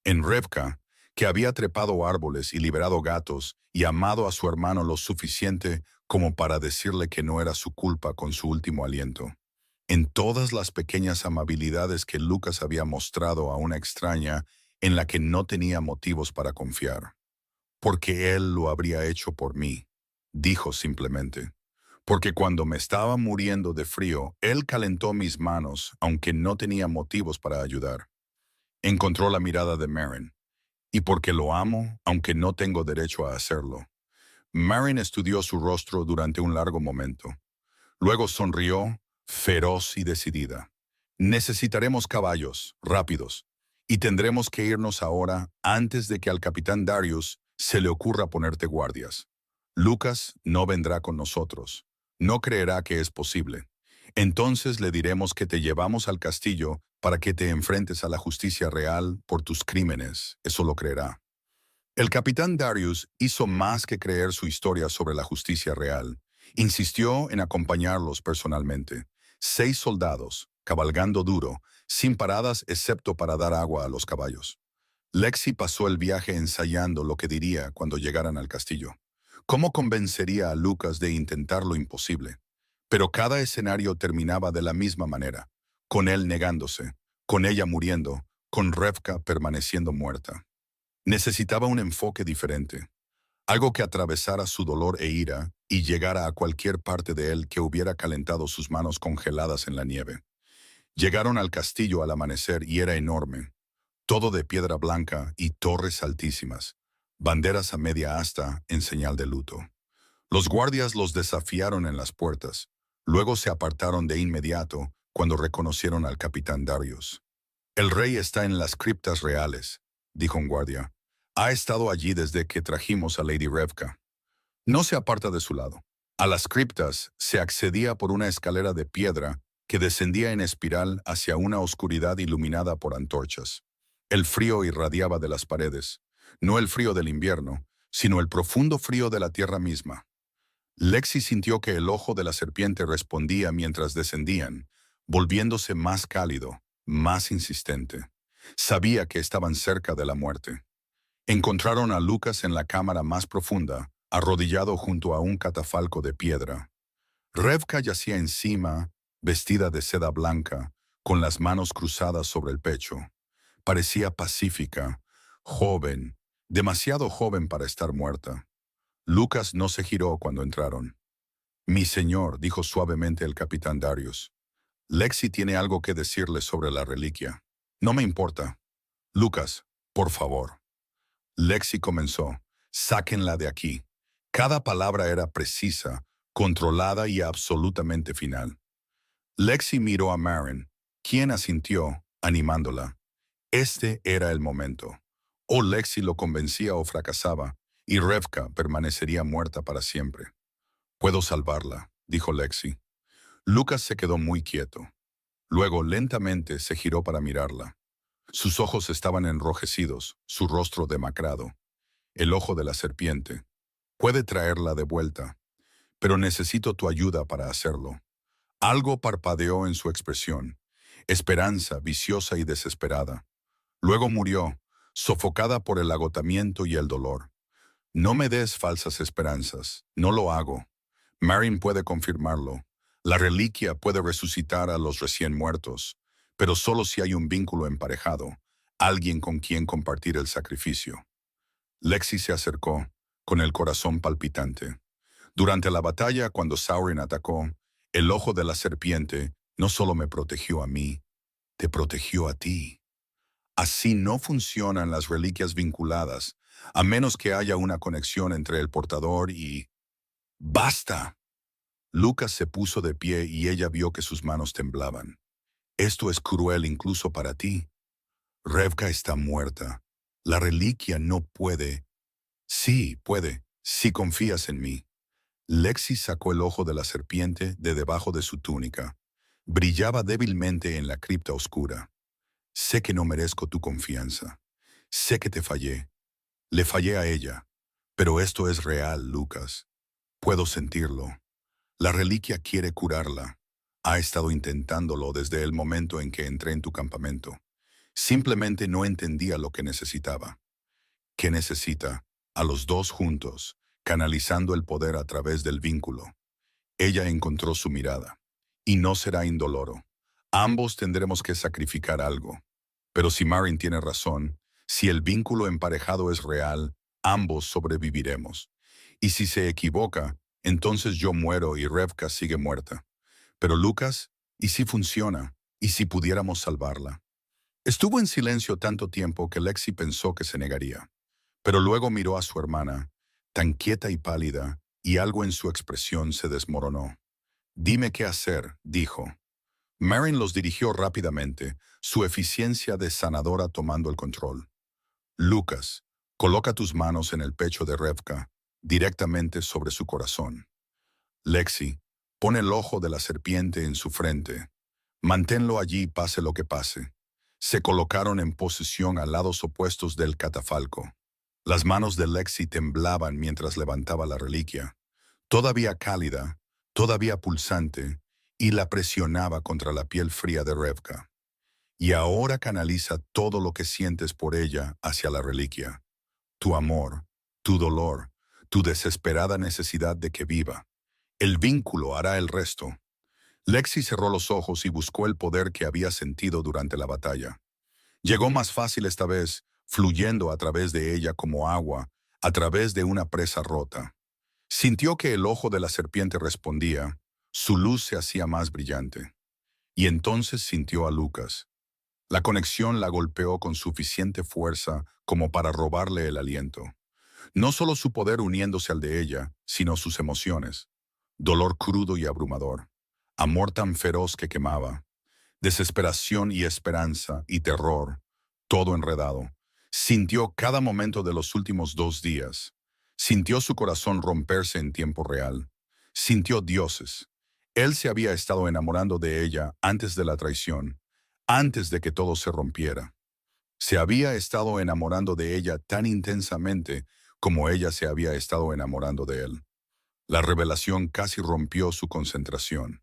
en Revka, que había trepado árboles y liberado gatos y amado a su hermano lo suficiente como para decirle que no era su culpa con su último aliento, en todas las pequeñas amabilidades que Lucas había mostrado a una extraña en la que no tenía motivos para confiar. Porque él lo habría hecho por mí, dijo simplemente. Porque cuando me estaba muriendo de frío, él calentó mis manos, aunque no tenía motivos para ayudar. Encontró la mirada de Marin. Y porque lo amo, aunque no tengo derecho a hacerlo. Marin estudió su rostro durante un largo momento. Luego sonrió, feroz y decidida. Necesitaremos caballos, rápidos, y tendremos que irnos ahora antes de que al capitán Darius se le ocurra ponerte guardias. Lucas no vendrá con nosotros. No creerá que es posible. Entonces le diremos que te llevamos al castillo para que te enfrentes a la justicia real por tus crímenes. Eso lo creerá. El capitán Darius hizo más que creer su historia sobre la justicia real. Insistió en acompañarlos personalmente. 6 soldados, cabalgando duro, sin paradas excepto para dar agua a los caballos. Lexi pasó el viaje ensayando lo que diría cuando llegaran al castillo. ¿Cómo convencería a Lucas de intentar lo imposible? Pero cada escenario terminaba de la misma manera, con él negándose, con ella muriendo, con Revka permaneciendo muerta. Necesitaba un enfoque diferente, algo que atravesara su dolor e ira y llegara a cualquier parte de él que hubiera calentado sus manos congeladas en la nieve. Llegaron al castillo al amanecer y era enorme, todo de piedra blanca y torres altísimas, banderas a media asta en señal de luto. Los guardias los desafiaron en las puertas, luego se apartaron de inmediato cuando reconocieron al capitán Darius. El rey está en las criptas reales, dijo un guardia. Ha estado allí desde que trajimos a Lady Revka. No se aparta de su lado. A las criptas se accedía por una escalera de piedra que descendía en espiral hacia una oscuridad iluminada por antorchas. El frío irradiaba de las paredes, no el frío del invierno, sino el profundo frío de la tierra misma. Lexi sintió que el ojo de la serpiente respondía mientras descendían, volviéndose más cálido, más insistente. Sabía que estaban cerca de la muerte. Encontraron a Lucas en la cámara más profunda, arrodillado junto a un catafalco de piedra. Revka yacía encima, vestida de seda blanca, con las manos cruzadas sobre el pecho. Parecía pacífica, joven, demasiado joven para estar muerta. Lucas no se giró cuando entraron. «Mi señor», dijo suavemente el capitán Darius. «Lexi tiene algo que decirle sobre la reliquia». «No me importa». «Lucas, por favor». Lexi comenzó. «Sáquenla de aquí». Cada palabra era precisa, controlada y absolutamente final. Lexi miró a Marin, quien asintió, animándola. Este era el momento. O Lexi lo convencía o fracasaba, y Revka permanecería muerta para siempre. «Puedo salvarla», dijo Lexi. Lucas se quedó muy quieto. Luego lentamente se giró para mirarla. Sus ojos estaban enrojecidos, su rostro demacrado. El ojo de la serpiente. Puede traerla de vuelta, pero necesito tu ayuda para hacerlo. Algo parpadeó en su expresión. Esperanza, viciosa y desesperada. Luego murió, sofocada por el agotamiento y el dolor. No me des falsas esperanzas. No lo hago. Marin puede confirmarlo. La reliquia puede resucitar a los recién muertos, pero solo si hay un vínculo emparejado, alguien con quien compartir el sacrificio. Lexi se acercó, con el corazón palpitante. Durante la batalla, cuando Sauron atacó, el ojo de la serpiente no solo me protegió a mí, te protegió a ti. Así no funcionan las reliquias vinculadas, a menos que haya una conexión entre el portador y... ¡Basta! Lucas se puso de pie y ella vio que sus manos temblaban. Esto es cruel incluso para ti. Revka está muerta. La reliquia no puede. Sí, puede, si confías en mí. Lexi sacó el ojo de la serpiente de debajo de su túnica. Brillaba débilmente en la cripta oscura. Sé que no merezco tu confianza. Sé que te fallé. Le fallé a ella. Pero esto es real, Lucas. Puedo sentirlo. La reliquia quiere curarla. Ha estado intentándolo desde el momento en que entré en tu campamento. Simplemente no entendía lo que necesitaba. ¿Qué necesita? A los dos juntos, canalizando el poder a través del vínculo. Ella encontró su mirada. Y no será indoloro. Ambos tendremos que sacrificar algo. Pero si Marin tiene razón, si el vínculo emparejado es real, ambos sobreviviremos. Y si se equivoca, entonces yo muero y Revka sigue muerta. Pero Lucas, ¿y si funciona? ¿Y si pudiéramos salvarla? Estuvo en silencio tanto tiempo que Lexi pensó que se negaría. Pero luego miró a su hermana, tan quieta y pálida, y algo en su expresión se desmoronó. Dime qué hacer, dijo. Marin los dirigió rápidamente, su eficiencia de sanadora tomando el control. Lucas, coloca tus manos en el pecho de Revka, directamente sobre su corazón. Lexi, pon el ojo de la serpiente en su frente. Manténlo allí pase lo que pase. Se colocaron en posición a lados opuestos del catafalco. Las manos de Lexi temblaban mientras levantaba la reliquia, todavía cálida, todavía pulsante, y la presionaba contra la piel fría de Revka. Y ahora canaliza todo lo que sientes por ella hacia la reliquia. Tu amor, tu dolor, tu desesperada necesidad de que viva. El vínculo hará el resto. Lexi cerró los ojos y buscó el poder que había sentido durante la batalla. Llegó más fácil esta vez, fluyendo a través de ella como agua, a través de una presa rota. Sintió que el ojo de la serpiente respondía, su luz se hacía más brillante. Y entonces sintió a Lucas. La conexión la golpeó con suficiente fuerza como para robarle el aliento. No solo su poder uniéndose al de ella, sino sus emociones. Dolor crudo y abrumador. Amor tan feroz que quemaba. Desesperación y esperanza y terror. Todo enredado. Sintió cada momento de los últimos 2 días. Sintió su corazón romperse en tiempo real. Sintió dioses. Él se había estado enamorando de ella antes de la traición, antes de que todo se rompiera. Se había estado enamorando de ella tan intensamente como ella se había estado enamorando de él. La revelación casi rompió su concentración.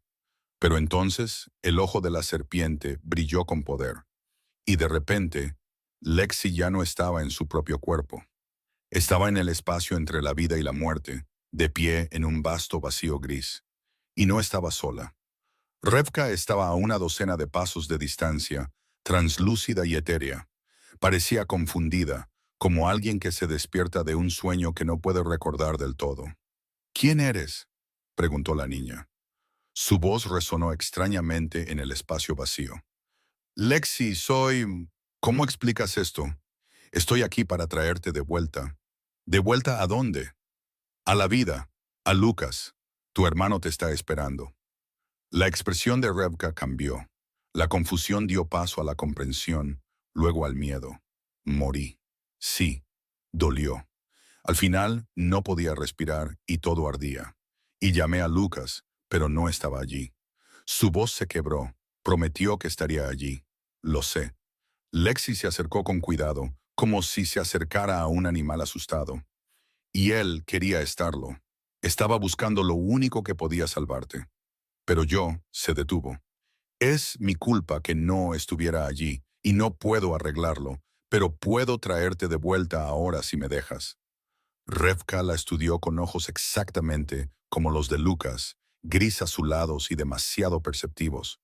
Pero entonces el ojo de la serpiente brilló con poder. Y de repente, Lexi ya no estaba en su propio cuerpo. Estaba en el espacio entre la vida y la muerte, de pie en un vasto vacío gris. Y no estaba sola. Revka estaba a una docena de pasos de distancia, translúcida y etérea. Parecía confundida, como alguien que se despierta de un sueño que no puede recordar del todo. ¿Quién eres?, preguntó la niña. Su voz resonó extrañamente en el espacio vacío. Lexi, soy... ¿Cómo explicas esto? Estoy aquí para traerte de vuelta. ¿De vuelta a dónde? A la vida, a Lucas. Tu hermano te está esperando. La expresión de Revka cambió. La confusión dio paso a la comprensión, luego al miedo. Morí. Sí, dolió. Al final no podía respirar y todo ardía. Y llamé a Lucas, pero no estaba allí. Su voz se quebró. Prometió que estaría allí. Lo sé. Lexi se acercó con cuidado, como si se acercara a un animal asustado. Y él quería estarlo. Estaba buscando lo único que podía salvarte. Pero se detuvo. Es mi culpa que no estuviera allí, y no puedo arreglarlo, pero puedo traerte de vuelta ahora si me dejas. Revka la estudió con ojos exactamente como los de Lucas, gris azulados y demasiado perceptivos.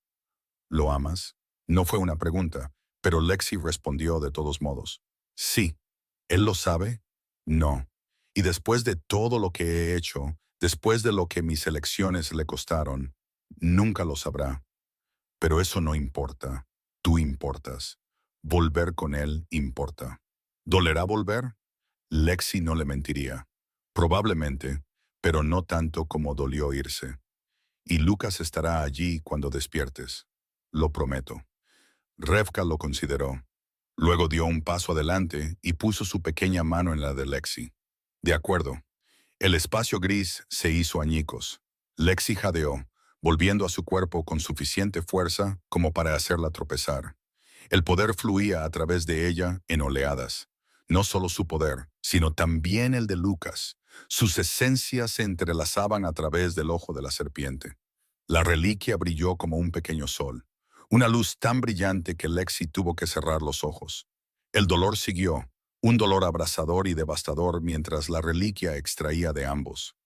¿Lo amas? No fue una pregunta, pero Lexi respondió de todos modos. Sí. ¿Él lo sabe? No. Y después de todo lo que he hecho, después de lo que mis elecciones le costaron, nunca lo sabrá. Pero eso no importa. Tú importas. Volver con él importa. ¿Dolerá volver? Lexi no le mentiría. Probablemente, pero no tanto como dolió irse. Y Lucas estará allí cuando despiertes. Lo prometo. Revka lo consideró. Luego dio un paso adelante y puso su pequeña mano en la de Lexi. De acuerdo. El espacio gris se hizo añicos. Lexi jadeó, volviendo a su cuerpo con suficiente fuerza como para hacerla tropezar. El poder fluía a través de ella en oleadas. No solo su poder, sino también el de Lucas. Sus esencias se entrelazaban a través del ojo de la serpiente. La reliquia brilló como un pequeño sol, una luz tan brillante que Lexi tuvo que cerrar los ojos. El dolor siguió, un dolor abrasador y devastador mientras la reliquia extraía de ambos.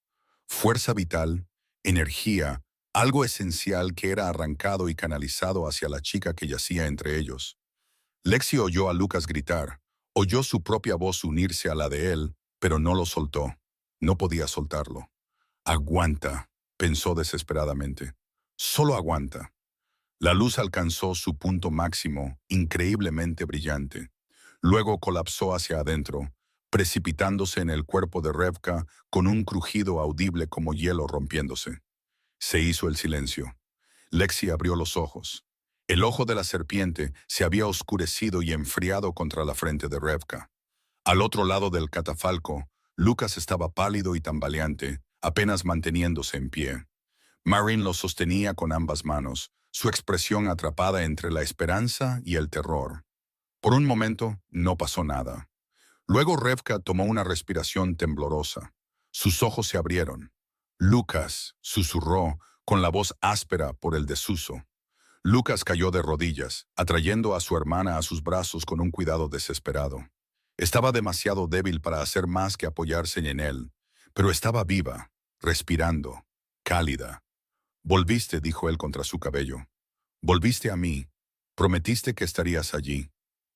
Fuerza vital, energía, algo esencial que era arrancado y canalizado hacia la chica que yacía entre ellos. Lexi oyó a Lucas gritar, oyó su propia voz unirse a la de él, pero no lo soltó. No podía soltarlo. Aguanta, pensó desesperadamente. Solo aguanta. La luz alcanzó su punto máximo, increíblemente brillante. Luego colapsó hacia adentro, precipitándose en el cuerpo de Revka con un crujido audible como hielo rompiéndose. Se hizo el silencio. Lexi abrió los ojos. El ojo de la serpiente se había oscurecido y enfriado contra la frente de Revka. Al otro lado del catafalco, Lucas estaba pálido y tambaleante, apenas manteniéndose en pie. Marin lo sostenía con ambas manos, su expresión atrapada entre la esperanza y el terror. Por un momento, no pasó nada. Luego Revka tomó una respiración temblorosa. Sus ojos se abrieron. Lucas, susurró, con la voz áspera por el desuso. Lucas cayó de rodillas, atrayendo a su hermana a sus brazos con un cuidado desesperado. Estaba demasiado débil para hacer más que apoyarse en él, pero estaba viva, respirando, cálida. Volviste, dijo él contra su cabello. Volviste a mí. Prometiste que estarías allí.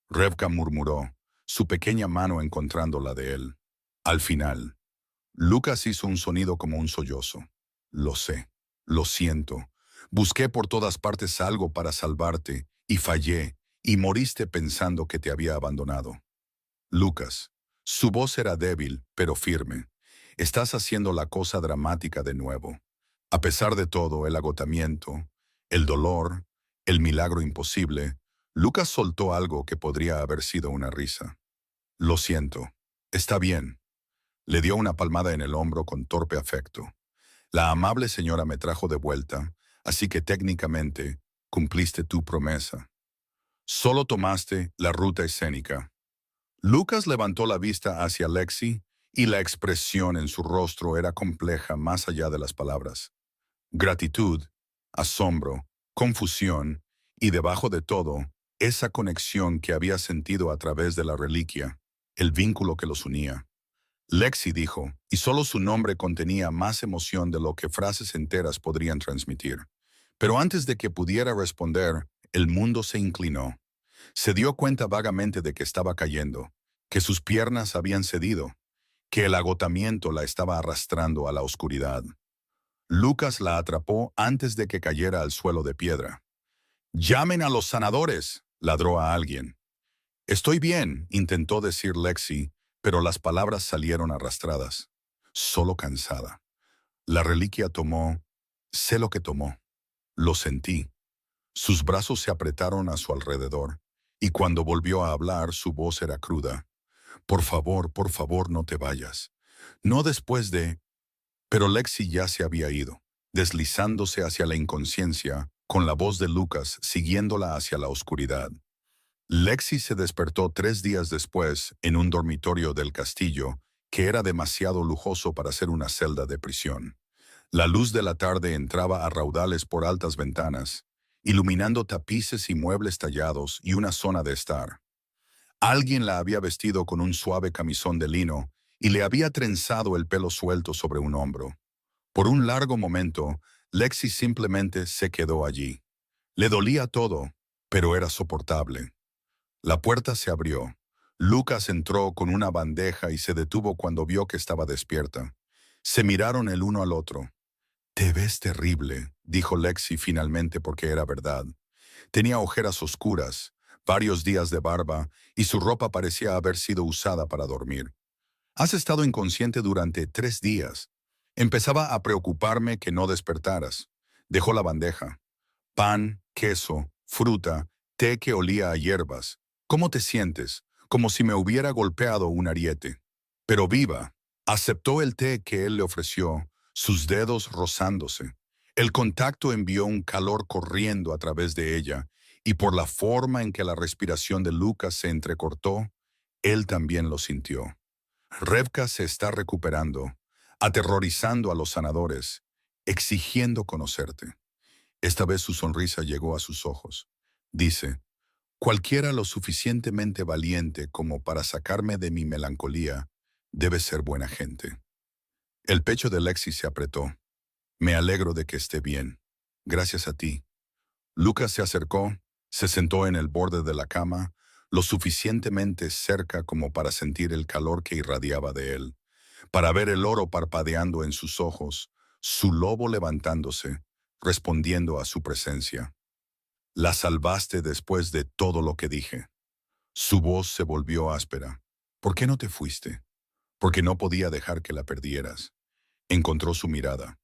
Revka murmuró, su pequeña mano encontrando la de él. Al final, Lucas hizo un sonido como un sollozo. Lo sé, lo siento. Busqué por todas partes algo para salvarte, y fallé, y moriste pensando que te había abandonado. Lucas, su voz era débil, pero firme. Estás haciendo la cosa dramática de nuevo. A pesar de todo, el agotamiento, el dolor, el milagro imposible, Lucas soltó algo que podría haber sido una risa. Lo siento. Está bien. Le dio una palmada en el hombro con torpe afecto. La amable señora me trajo de vuelta, así que técnicamente cumpliste tu promesa. Solo tomaste la ruta escénica. Lucas levantó la vista hacia Lexi y la expresión en su rostro era compleja más allá de las palabras. Gratitud, asombro, confusión y debajo de todo, esa conexión que había sentido a través de la reliquia, el vínculo que los unía. Lexi dijo, y solo su nombre contenía más emoción de lo que frases enteras podrían transmitir. Pero antes de que pudiera responder, el mundo se inclinó. Se dio cuenta vagamente de que estaba cayendo, que sus piernas habían cedido, que el agotamiento la estaba arrastrando a la oscuridad. Lucas la atrapó antes de que cayera al suelo de piedra. «¡Llamen a los sanadores!», ladró a alguien. «Estoy bien», intentó decir Lexi, pero las palabras salieron arrastradas, solo cansada. La reliquia tomó, sé lo que tomó, lo sentí. Sus brazos se apretaron a su alrededor, y cuando volvió a hablar su voz era cruda. por favor, no te vayas. No después de... Pero Lexi ya se había ido, deslizándose hacia la inconsciencia, con la voz de Lucas siguiéndola hacia la oscuridad. Lexi se despertó 3 días después en un dormitorio del castillo que era demasiado lujoso para ser una celda de prisión. La luz de la tarde entraba a raudales por altas ventanas, iluminando tapices y muebles tallados y una zona de estar. Alguien la había vestido con un suave camisón de lino y le había trenzado el pelo suelto sobre un hombro. Por un largo momento, Lexi simplemente se quedó allí. Le dolía todo, pero era soportable. La puerta se abrió. Lucas entró con una bandeja y se detuvo cuando vio que estaba despierta. Se miraron el uno al otro. «Te ves terrible», dijo Lexi finalmente porque era verdad. Tenía ojeras oscuras, varios días de barba y su ropa parecía haber sido usada para dormir. «Has estado inconsciente durante 3 días. Empezaba a preocuparme que no despertaras». Dejó la bandeja. Pan, queso, fruta, té que olía a hierbas. «¿Cómo te sientes?» Como si me hubiera golpeado un ariete. Pero viva. Aceptó el té que él le ofreció, sus dedos rozándose. El contacto envió un calor corriendo a través de ella, y por la forma en que la respiración de Lucas se entrecortó, él también lo sintió. Revka se está recuperando, aterrorizando a los sanadores, exigiendo conocerte. Esta vez su sonrisa llegó a sus ojos. Dice, «Cualquiera lo suficientemente valiente como para sacarme de mi melancolía debe ser buena gente». El pecho de Lexi se apretó. «Me alegro de que esté bien. Gracias a ti». Lucas se acercó, se sentó en el borde de la cama, lo suficientemente cerca como para sentir el calor que irradiaba de él, para ver el oro parpadeando en sus ojos, su lobo levantándose, respondiendo a su presencia. «La salvaste después de todo lo que dije». Su voz se volvió áspera. «¿Por qué no te fuiste?» «Porque no podía dejar que la perdieras». Encontró su mirada.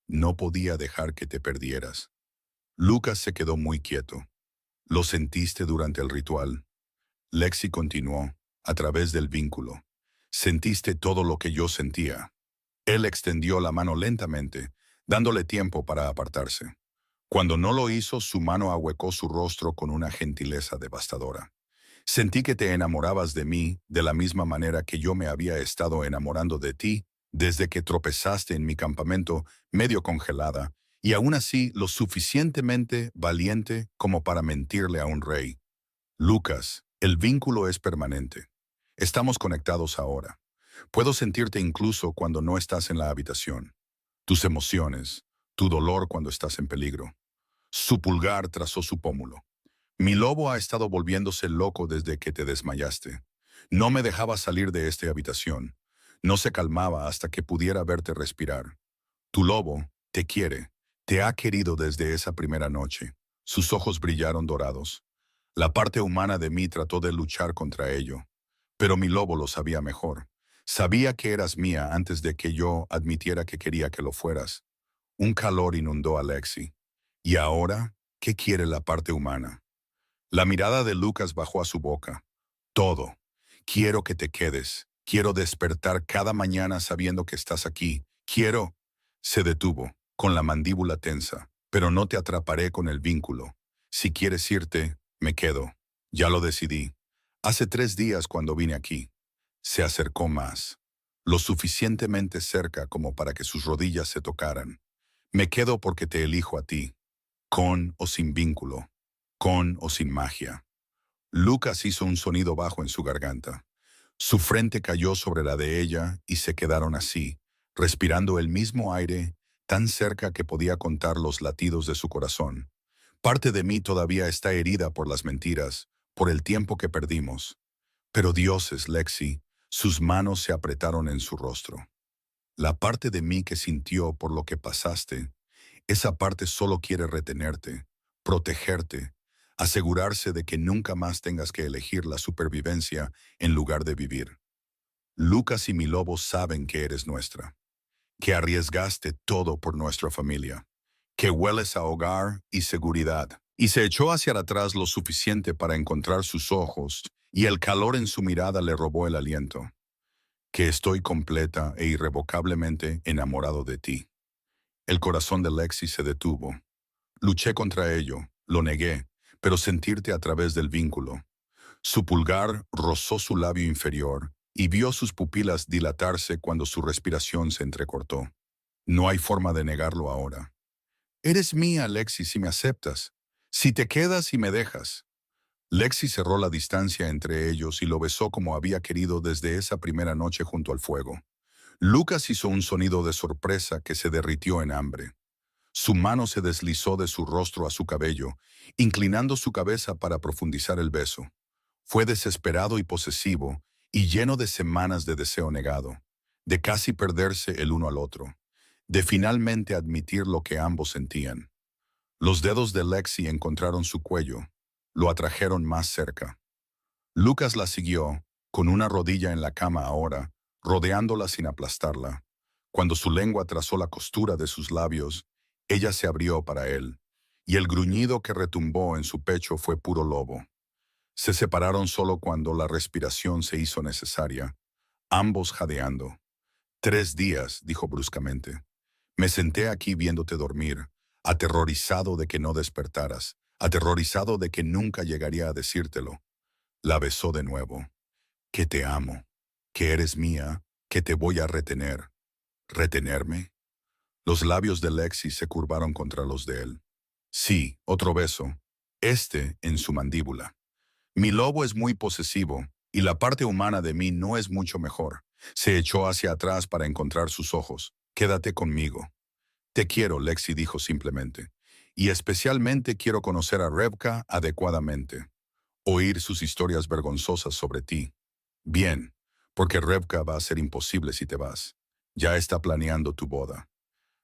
«No podía dejar que te perdieras». Lucas se quedó muy quieto. «¿Lo sentiste durante el ritual?» Lexi continuó, a través del vínculo. «Sentiste todo lo que yo sentía». Él extendió la mano lentamente, dándole tiempo para apartarse. Cuando no lo hizo, su mano ahuecó su rostro con una gentileza devastadora. «Sentí que te enamorabas de mí de la misma manera que yo me había estado enamorando de ti desde que tropezaste en mi campamento medio congelada, y aún así lo suficientemente valiente como para mentirle a un rey. Lucas, el vínculo es permanente. Estamos conectados ahora. Puedo sentirte incluso cuando no estás en la habitación. Tus emociones, tu dolor cuando estás en peligro». Su pulgar trazó su pómulo. «Mi lobo ha estado volviéndose loco desde que te desmayaste. No me dejaba salir de esta habitación. No se calmaba hasta que pudiera verte respirar. Tu lobo te quiere, te ha querido desde esa primera noche». Sus ojos brillaron dorados. «La parte humana de mí trató de luchar contra ello, pero mi lobo lo sabía mejor. Sabía que eras mía antes de que yo admitiera que quería que lo fueras». Un calor inundó a Lexi. «¿Y ahora qué quiere la parte humana?» La mirada de Lucas bajó a su boca. «Todo. Quiero que te quedes. Quiero despertar cada mañana sabiendo que estás aquí. Quiero...» Se detuvo, con la mandíbula tensa. «Pero no te atraparé con el vínculo. Si quieres irte, me quedo. Ya lo decidí. Hace 3 días cuando vine aquí». Se acercó más, lo suficientemente cerca como para que sus rodillas se tocaran. «Me quedo porque te elijo a ti, con o sin vínculo, con o sin magia». Lucas hizo un sonido bajo en su garganta. Su frente cayó sobre la de ella y se quedaron así, respirando el mismo aire, tan cerca que podía contar los latidos de su corazón. «Parte de mí todavía está herida por las mentiras, por el tiempo que perdimos. Pero dioses, Lexi», sus manos se apretaron en su rostro. «La parte de mí que sintió por lo que pasaste, esa parte solo quiere retenerte, protegerte, asegurarse de que nunca más tengas que elegir la supervivencia en lugar de vivir. Lucas y mi lobo saben que eres nuestra, que arriesgaste todo por nuestra familia, que hueles a hogar y seguridad». Y se echó hacia atrás lo suficiente para encontrar sus ojos, y el calor en su mirada le robó el aliento. «Que estoy completa e irrevocablemente enamorado de ti». El corazón de Lexi se detuvo. «Luché contra ello, lo negué, pero sentirte a través del vínculo. Su pulgar rozó su labio inferior y vio sus pupilas dilatarse cuando su respiración se entrecortó. No hay forma de negarlo ahora. Eres mía, Lexi, si me aceptas. Si te quedas y me dejas. Lexi cerró la distancia entre ellos y lo besó como había querido desde esa primera noche junto al fuego. Lucas hizo un sonido de sorpresa que se derritió en hambre. Su mano se deslizó de su rostro a su cabello, inclinando su cabeza para profundizar el beso. Fue desesperado y posesivo, y lleno de semanas de deseo negado, de casi perderse el uno al otro, de finalmente admitir lo que ambos sentían. Los dedos de Lexi encontraron su cuello, lo atrajeron más cerca. Lucas la siguió, con una rodilla en la cama ahora, rodeándola sin aplastarla. Cuando su lengua trazó la costura de sus labios, ella se abrió para él, y el gruñido que retumbó en su pecho fue puro lobo. Se separaron solo cuando la respiración se hizo necesaria, ambos jadeando. 3 días, dijo bruscamente. Me senté aquí viéndote dormir, aterrorizado de que no despertaras, aterrorizado de que nunca llegaría a decírtelo. La besó de nuevo. Que te amo, que eres mía, que te voy a retener. ¿Retenerme? Los labios de Lexi se curvaron contra los de él. Sí, otro beso, este en su mandíbula. Mi lobo es muy posesivo, y la parte humana de mí no es mucho mejor. Se echó hacia atrás para encontrar sus ojos. Quédate conmigo. Te quiero, Lexi dijo simplemente. Y especialmente quiero conocer a Rebecca adecuadamente. Oír sus historias vergonzosas sobre ti. Bien, porque Rebecca va a ser imposible si te vas. Ya está planeando tu boda.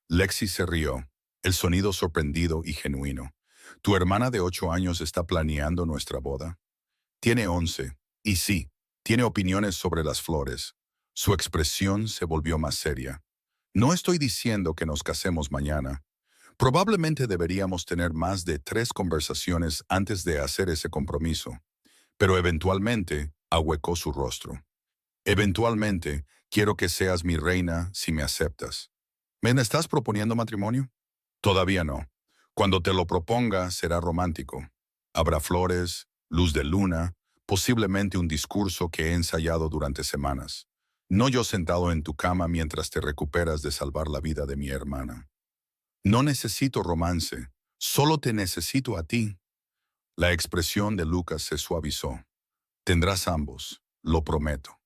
Lexi se rió, el sonido sorprendido y genuino. ¿Tu hermana de 8 años está planeando nuestra boda? Tiene 11, y sí, tiene opiniones sobre las flores. Su expresión se volvió más seria. No estoy diciendo que nos casemos mañana. Probablemente deberíamos tener más de 3 conversaciones antes de hacer ese compromiso. Pero eventualmente, ahuecó su rostro. Eventualmente, quiero que seas mi reina si me aceptas. ¿Me estás proponiendo matrimonio? Todavía no. Cuando te lo proponga, será romántico. Habrá flores, luz de luna, posiblemente un discurso que he ensayado durante semanas. No yo sentado en tu cama mientras te recuperas de salvar la vida de mi hermana. No necesito romance, solo te necesito a ti. La expresión de Lucas se suavizó. Tendrás ambos, lo prometo.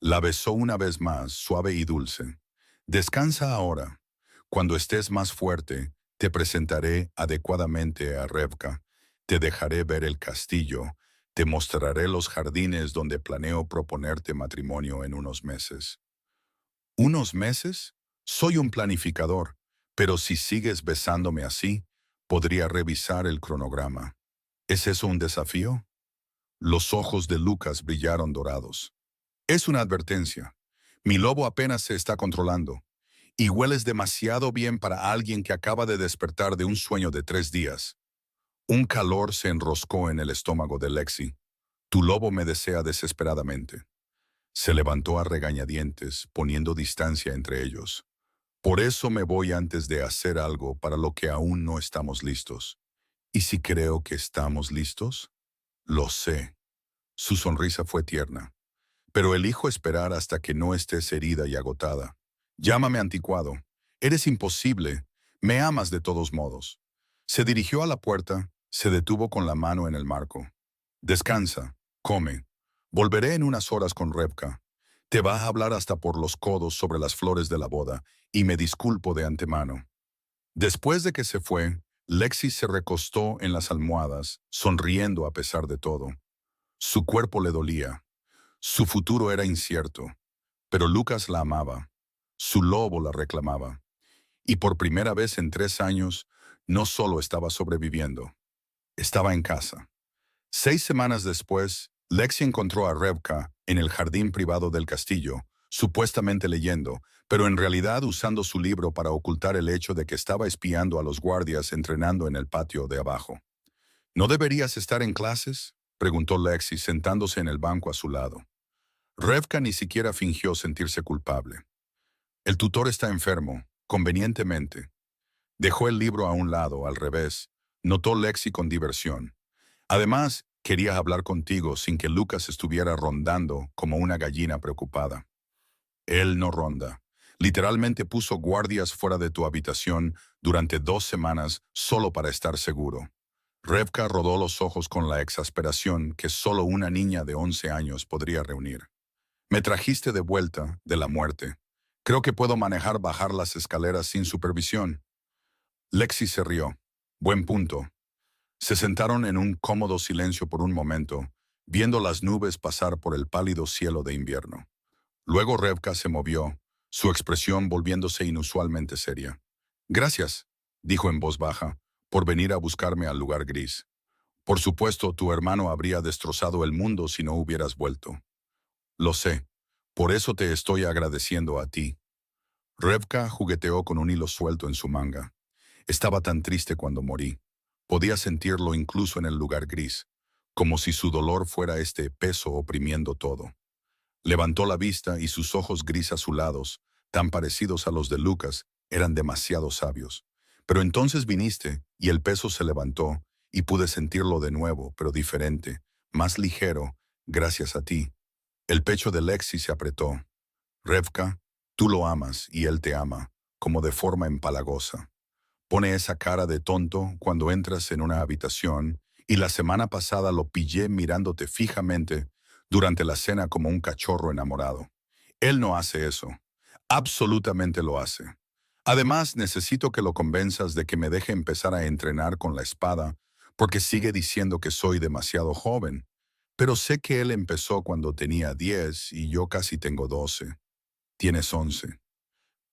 La besó una vez más, suave y dulce. Descansa ahora. Cuando estés más fuerte, te presentaré adecuadamente a Rebecca. Te dejaré ver el castillo. Te mostraré los jardines donde planeo proponerte matrimonio en unos meses. ¿Unos meses? Soy un planificador, pero si sigues besándome así, podría revisar el cronograma. ¿Es eso un desafío? Los ojos de Lucas brillaron dorados. Es una advertencia. Mi lobo apenas se está controlando. Y hueles demasiado bien para alguien que acaba de despertar de un sueño de 3 días. Un calor se enroscó en el estómago de Lexi. Tu lobo me desea desesperadamente. Se levantó a regañadientes, poniendo distancia entre ellos. Por eso me voy antes de hacer algo para lo que aún no estamos listos. ¿Y si creo que estamos listos? Lo sé. Su sonrisa fue tierna. Pero elijo esperar hasta que no estés herida y agotada. Llámame anticuado. Eres imposible. Me amas de todos modos. Se dirigió a la puerta, se detuvo con la mano en el marco. Descansa, come. Volveré en unas horas con Rebecca. Te va a hablar hasta por los codos sobre las flores de la boda, y me disculpo de antemano. Después de que se fue, Lexi se recostó en las almohadas, sonriendo a pesar de todo. Su cuerpo le dolía. Su futuro era incierto, pero Lucas la amaba. Su lobo la reclamaba. Y por primera vez en 3 años, no solo estaba sobreviviendo, estaba en casa. 6 semanas después, Lexi encontró a Rebecca en el jardín privado del castillo, supuestamente leyendo, pero en realidad usando su libro para ocultar el hecho de que estaba espiando a los guardias entrenando en el patio de abajo. ¿No deberías estar en clases?, preguntó Lexi sentándose en el banco a su lado. Rebecca ni siquiera fingió sentirse culpable. El tutor está enfermo, convenientemente. Dejó el libro a un lado, al revés, notó Lexi con diversión. Además, Quería hablar contigo sin que Lucas estuviera rondando como una gallina preocupada. Él no ronda. Literalmente puso guardias fuera de tu habitación durante 2 semanas solo para estar seguro. Revka rodó los ojos con la exasperación que solo una niña de 11 años podría reunir. Me trajiste de vuelta de la muerte. Creo que puedo manejar bajar las escaleras sin supervisión. Lexi se rió. Buen punto. Se sentaron en un cómodo silencio por un momento, viendo las nubes pasar por el pálido cielo de invierno. Luego Revka se movió, su expresión volviéndose inusualmente seria. Gracias, dijo en voz baja, por venir a buscarme al lugar gris. Por supuesto, tu hermano habría destrozado el mundo si no hubieras vuelto. Lo sé. Por eso te estoy agradeciendo a ti. Revka jugueteó con un hilo suelto en su manga. Estaba tan triste cuando morí. Podía sentirlo incluso en el lugar gris, como si su dolor fuera este peso oprimiendo todo. Levantó la vista y sus ojos gris azulados, tan parecidos a los de Lucas, eran demasiado sabios. Pero entonces viniste, y el peso se levantó, y pude sentirlo de nuevo, pero diferente, más ligero, gracias a ti. El pecho de Lexi se apretó. Revka, tú lo amas y él te ama, como de forma empalagosa. Pone esa cara de tonto cuando entras en una habitación, y la semana pasada lo pillé mirándote fijamente durante la cena como un cachorro enamorado. Él no hace eso. Absolutamente lo hace. Además, necesito que lo convenzas de que me deje empezar a entrenar con la espada, porque sigue diciendo que soy demasiado joven. Pero sé que él empezó cuando tenía 10 y yo casi tengo 12. Tienes 11.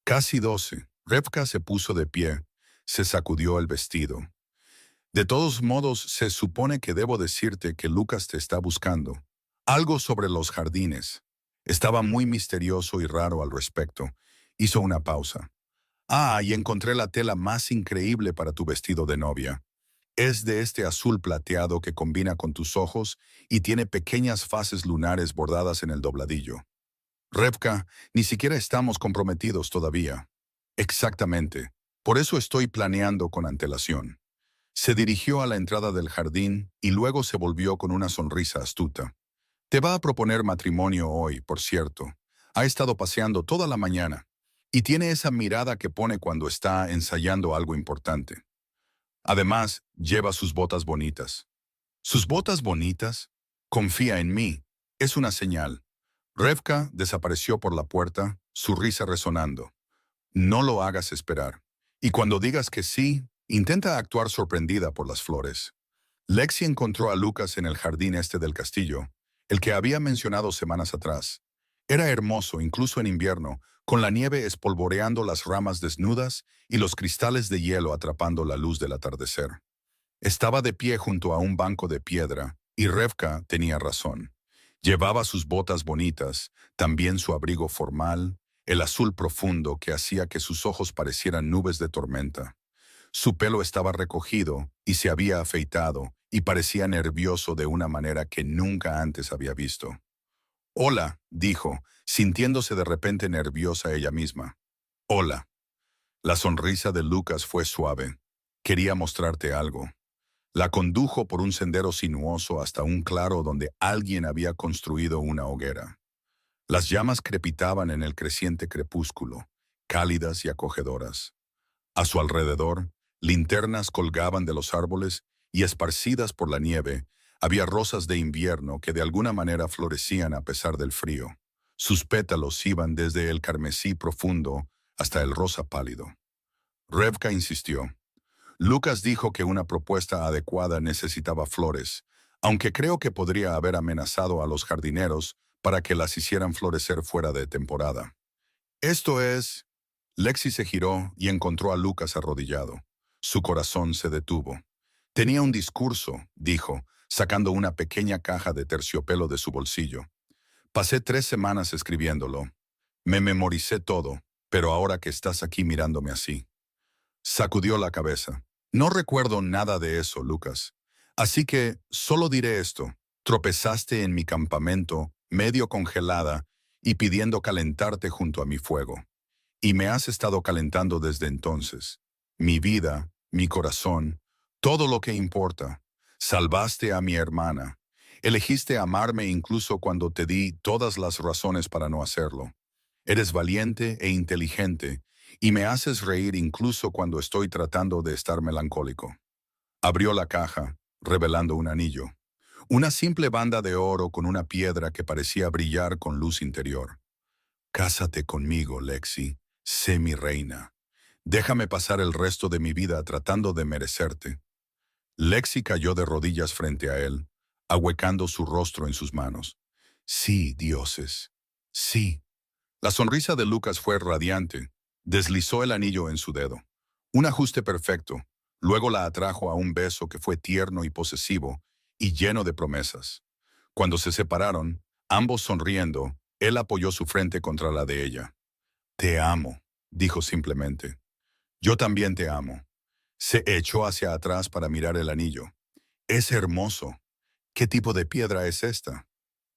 Casi 12. Revka se puso de pie, se sacudió el vestido. De todos modos, se supone que debo decirte que Lucas te está buscando. Algo sobre los jardines. Estaba muy misterioso y raro al respecto. Hizo una pausa. Ah, y encontré la tela más increíble para tu vestido de novia. Es de este azul plateado que combina con tus ojos y tiene pequeñas fases lunares bordadas en el dobladillo. Revka, ni siquiera estamos comprometidos todavía. Exactamente. Por eso estoy planeando con antelación. Se dirigió a la entrada del jardín y luego se volvió con una sonrisa astuta. Te va a proponer matrimonio hoy, por cierto. Ha estado paseando toda la mañana y tiene esa mirada que pone cuando está ensayando algo importante. Además, lleva sus botas bonitas. ¿Sus botas bonitas? Confía en mí. Es una señal. Revka desapareció por la puerta, su risa resonando. No lo hagas esperar. Y cuando digas que sí, intenta actuar sorprendida por las flores. Lexi encontró a Lucas en el jardín este del castillo, el que había mencionado semanas atrás. Era hermoso incluso en invierno, con la nieve espolvoreando las ramas desnudas y los cristales de hielo atrapando la luz del atardecer. Estaba de pie junto a un banco de piedra, y Revka tenía razón. Llevaba sus botas bonitas, también su abrigo formal, el azul profundo que hacía que sus ojos parecieran nubes de tormenta. Su pelo estaba recogido y se había afeitado, y parecía nervioso de una manera que nunca antes había visto. Hola, dijo, sintiéndose de repente nerviosa ella misma. Hola. La sonrisa de Lucas fue suave. Quería mostrarte algo. La condujo por un sendero sinuoso hasta un claro donde alguien había construido una hoguera. Las llamas crepitaban en el creciente crepúsculo, cálidas y acogedoras. A su alrededor, linternas colgaban de los árboles y esparcidas por la nieve, había rosas de invierno que de alguna manera florecían a pesar del frío. Sus pétalos iban desde el carmesí profundo hasta el rosa pálido. Revka insistió. Lucas dijo que una propuesta adecuada necesitaba flores, aunque creo que podría haber amenazado a los jardineros para que las hicieran florecer fuera de temporada. Esto es... Lexi se giró y encontró a Lucas arrodillado. Su corazón se detuvo. Tenía un discurso, dijo, sacando una pequeña caja de terciopelo de su bolsillo. Pasé 3 semanas escribiéndolo. Me memoricé todo, pero ahora que estás aquí mirándome así. Sacudió la cabeza. No recuerdo nada de eso, Lucas. Así que solo diré esto. Tropezaste en mi campamento, medio congelada, y pidiendo calentarte junto a mi fuego. Y me has estado calentando desde entonces. Mi vida, mi corazón, todo lo que importa. Salvaste a mi hermana, Elegiste amarme incluso cuando te di todas las razones para no hacerlo. Eres valiente e inteligente, y me haces reír incluso cuando estoy tratando de estar melancólico. Abrió la caja, revelando un anillo. Una simple banda de oro con una piedra que parecía brillar con luz interior. Cásate conmigo, Lexi. Sé mi reina. Déjame pasar el resto de mi vida tratando de merecerte. Lexi cayó de rodillas frente a él, ahuecando su rostro en sus manos. Sí, dioses. Sí. La sonrisa de Lucas fue radiante. Deslizó el anillo en su dedo. Un ajuste perfecto. Luego la atrajo a un beso que fue tierno y posesivo, y lleno de promesas. Cuando se separaron, ambos sonriendo, él apoyó su frente contra la de ella. Te amo, dijo simplemente. Yo también te amo. Se echó hacia atrás para mirar el anillo. Es hermoso. ¿Qué tipo de piedra es esta?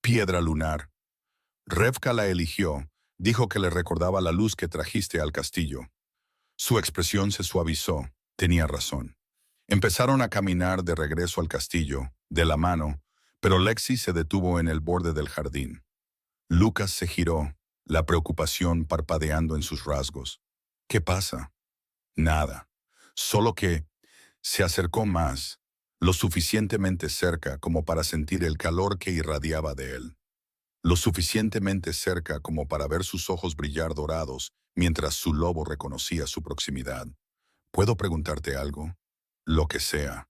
Piedra lunar. Revka la eligió. Dijo que le recordaba la luz que trajiste al castillo. Su expresión se suavizó. Tenía razón. Empezaron a caminar de regreso al castillo, de la mano, pero Lexi se detuvo en el borde del jardín. Lucas se giró, la preocupación parpadeando en sus rasgos. ¿Qué pasa? Nada. Solo que se acercó más, lo suficientemente cerca como para sentir el calor que irradiaba de él. Lo suficientemente cerca como para ver sus ojos brillar dorados mientras su lobo reconocía su proximidad. ¿Puedo preguntarte algo? Lo que sea.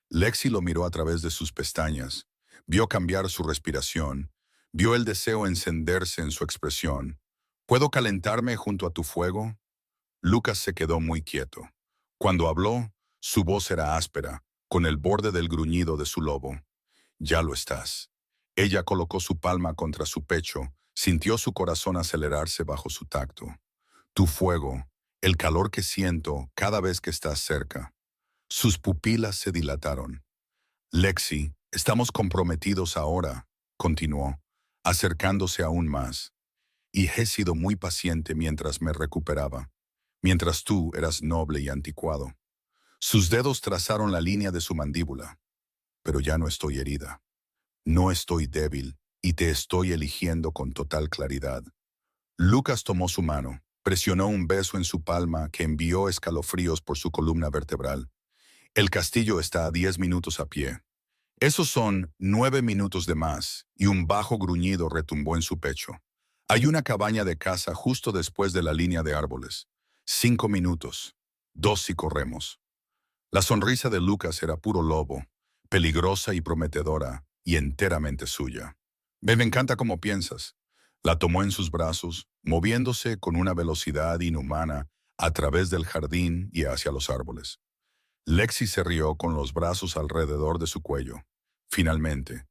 Lexi lo miró a través de sus pestañas, vio cambiar su respiración, vio el deseo encenderse en su expresión. ¿Puedo calentarme junto a tu fuego? Lucas se quedó muy quieto. Cuando habló, su voz era áspera, con el borde del gruñido de su lobo. Ya lo estás. Ella colocó su palma contra su pecho, sintió su corazón acelerarse bajo su tacto. Tu fuego, el calor que siento cada vez que estás cerca. Sus pupilas se dilataron. Lexi, estamos comprometidos ahora, continuó, acercándose aún más. Y he sido muy paciente mientras me recuperaba, mientras tú eras noble y anticuado. Sus dedos trazaron la línea de su mandíbula. Pero ya no estoy herida. No estoy débil, y te estoy eligiendo con total claridad. Lucas tomó su mano, presionó un beso en su palma que envió escalofríos por su columna vertebral. El castillo está a 10 minutos a pie. Esos son 9 minutos de más, y un bajo gruñido retumbó en su pecho. Hay una cabaña de caza justo después de la línea de árboles. 5 minutos. 2 si corremos. La sonrisa de Lucas era puro lobo, peligrosa y prometedora, y enteramente suya. Me encanta cómo piensas. La tomó en sus brazos, moviéndose con una velocidad inhumana a través del jardín y hacia los árboles. Lexi se rió con los brazos alrededor de su cuello. Finalmente,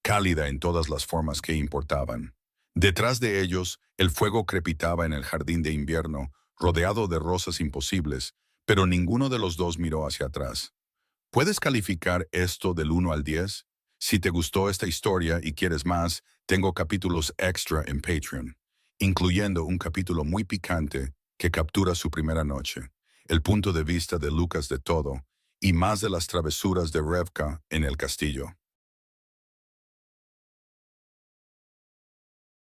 cálida en todas las formas que importaban. Detrás de ellos, el fuego crepitaba en el jardín de invierno, rodeado de rosas imposibles, pero ninguno de los dos miró hacia atrás. ¿Puedes calificar esto del 1 al 10? Si te gustó esta historia y quieres más, tengo capítulos extra en Patreon, incluyendo un capítulo muy picante que captura su primera noche, el punto de vista de Lucas de todo, y más de las travesuras de Revka en el castillo.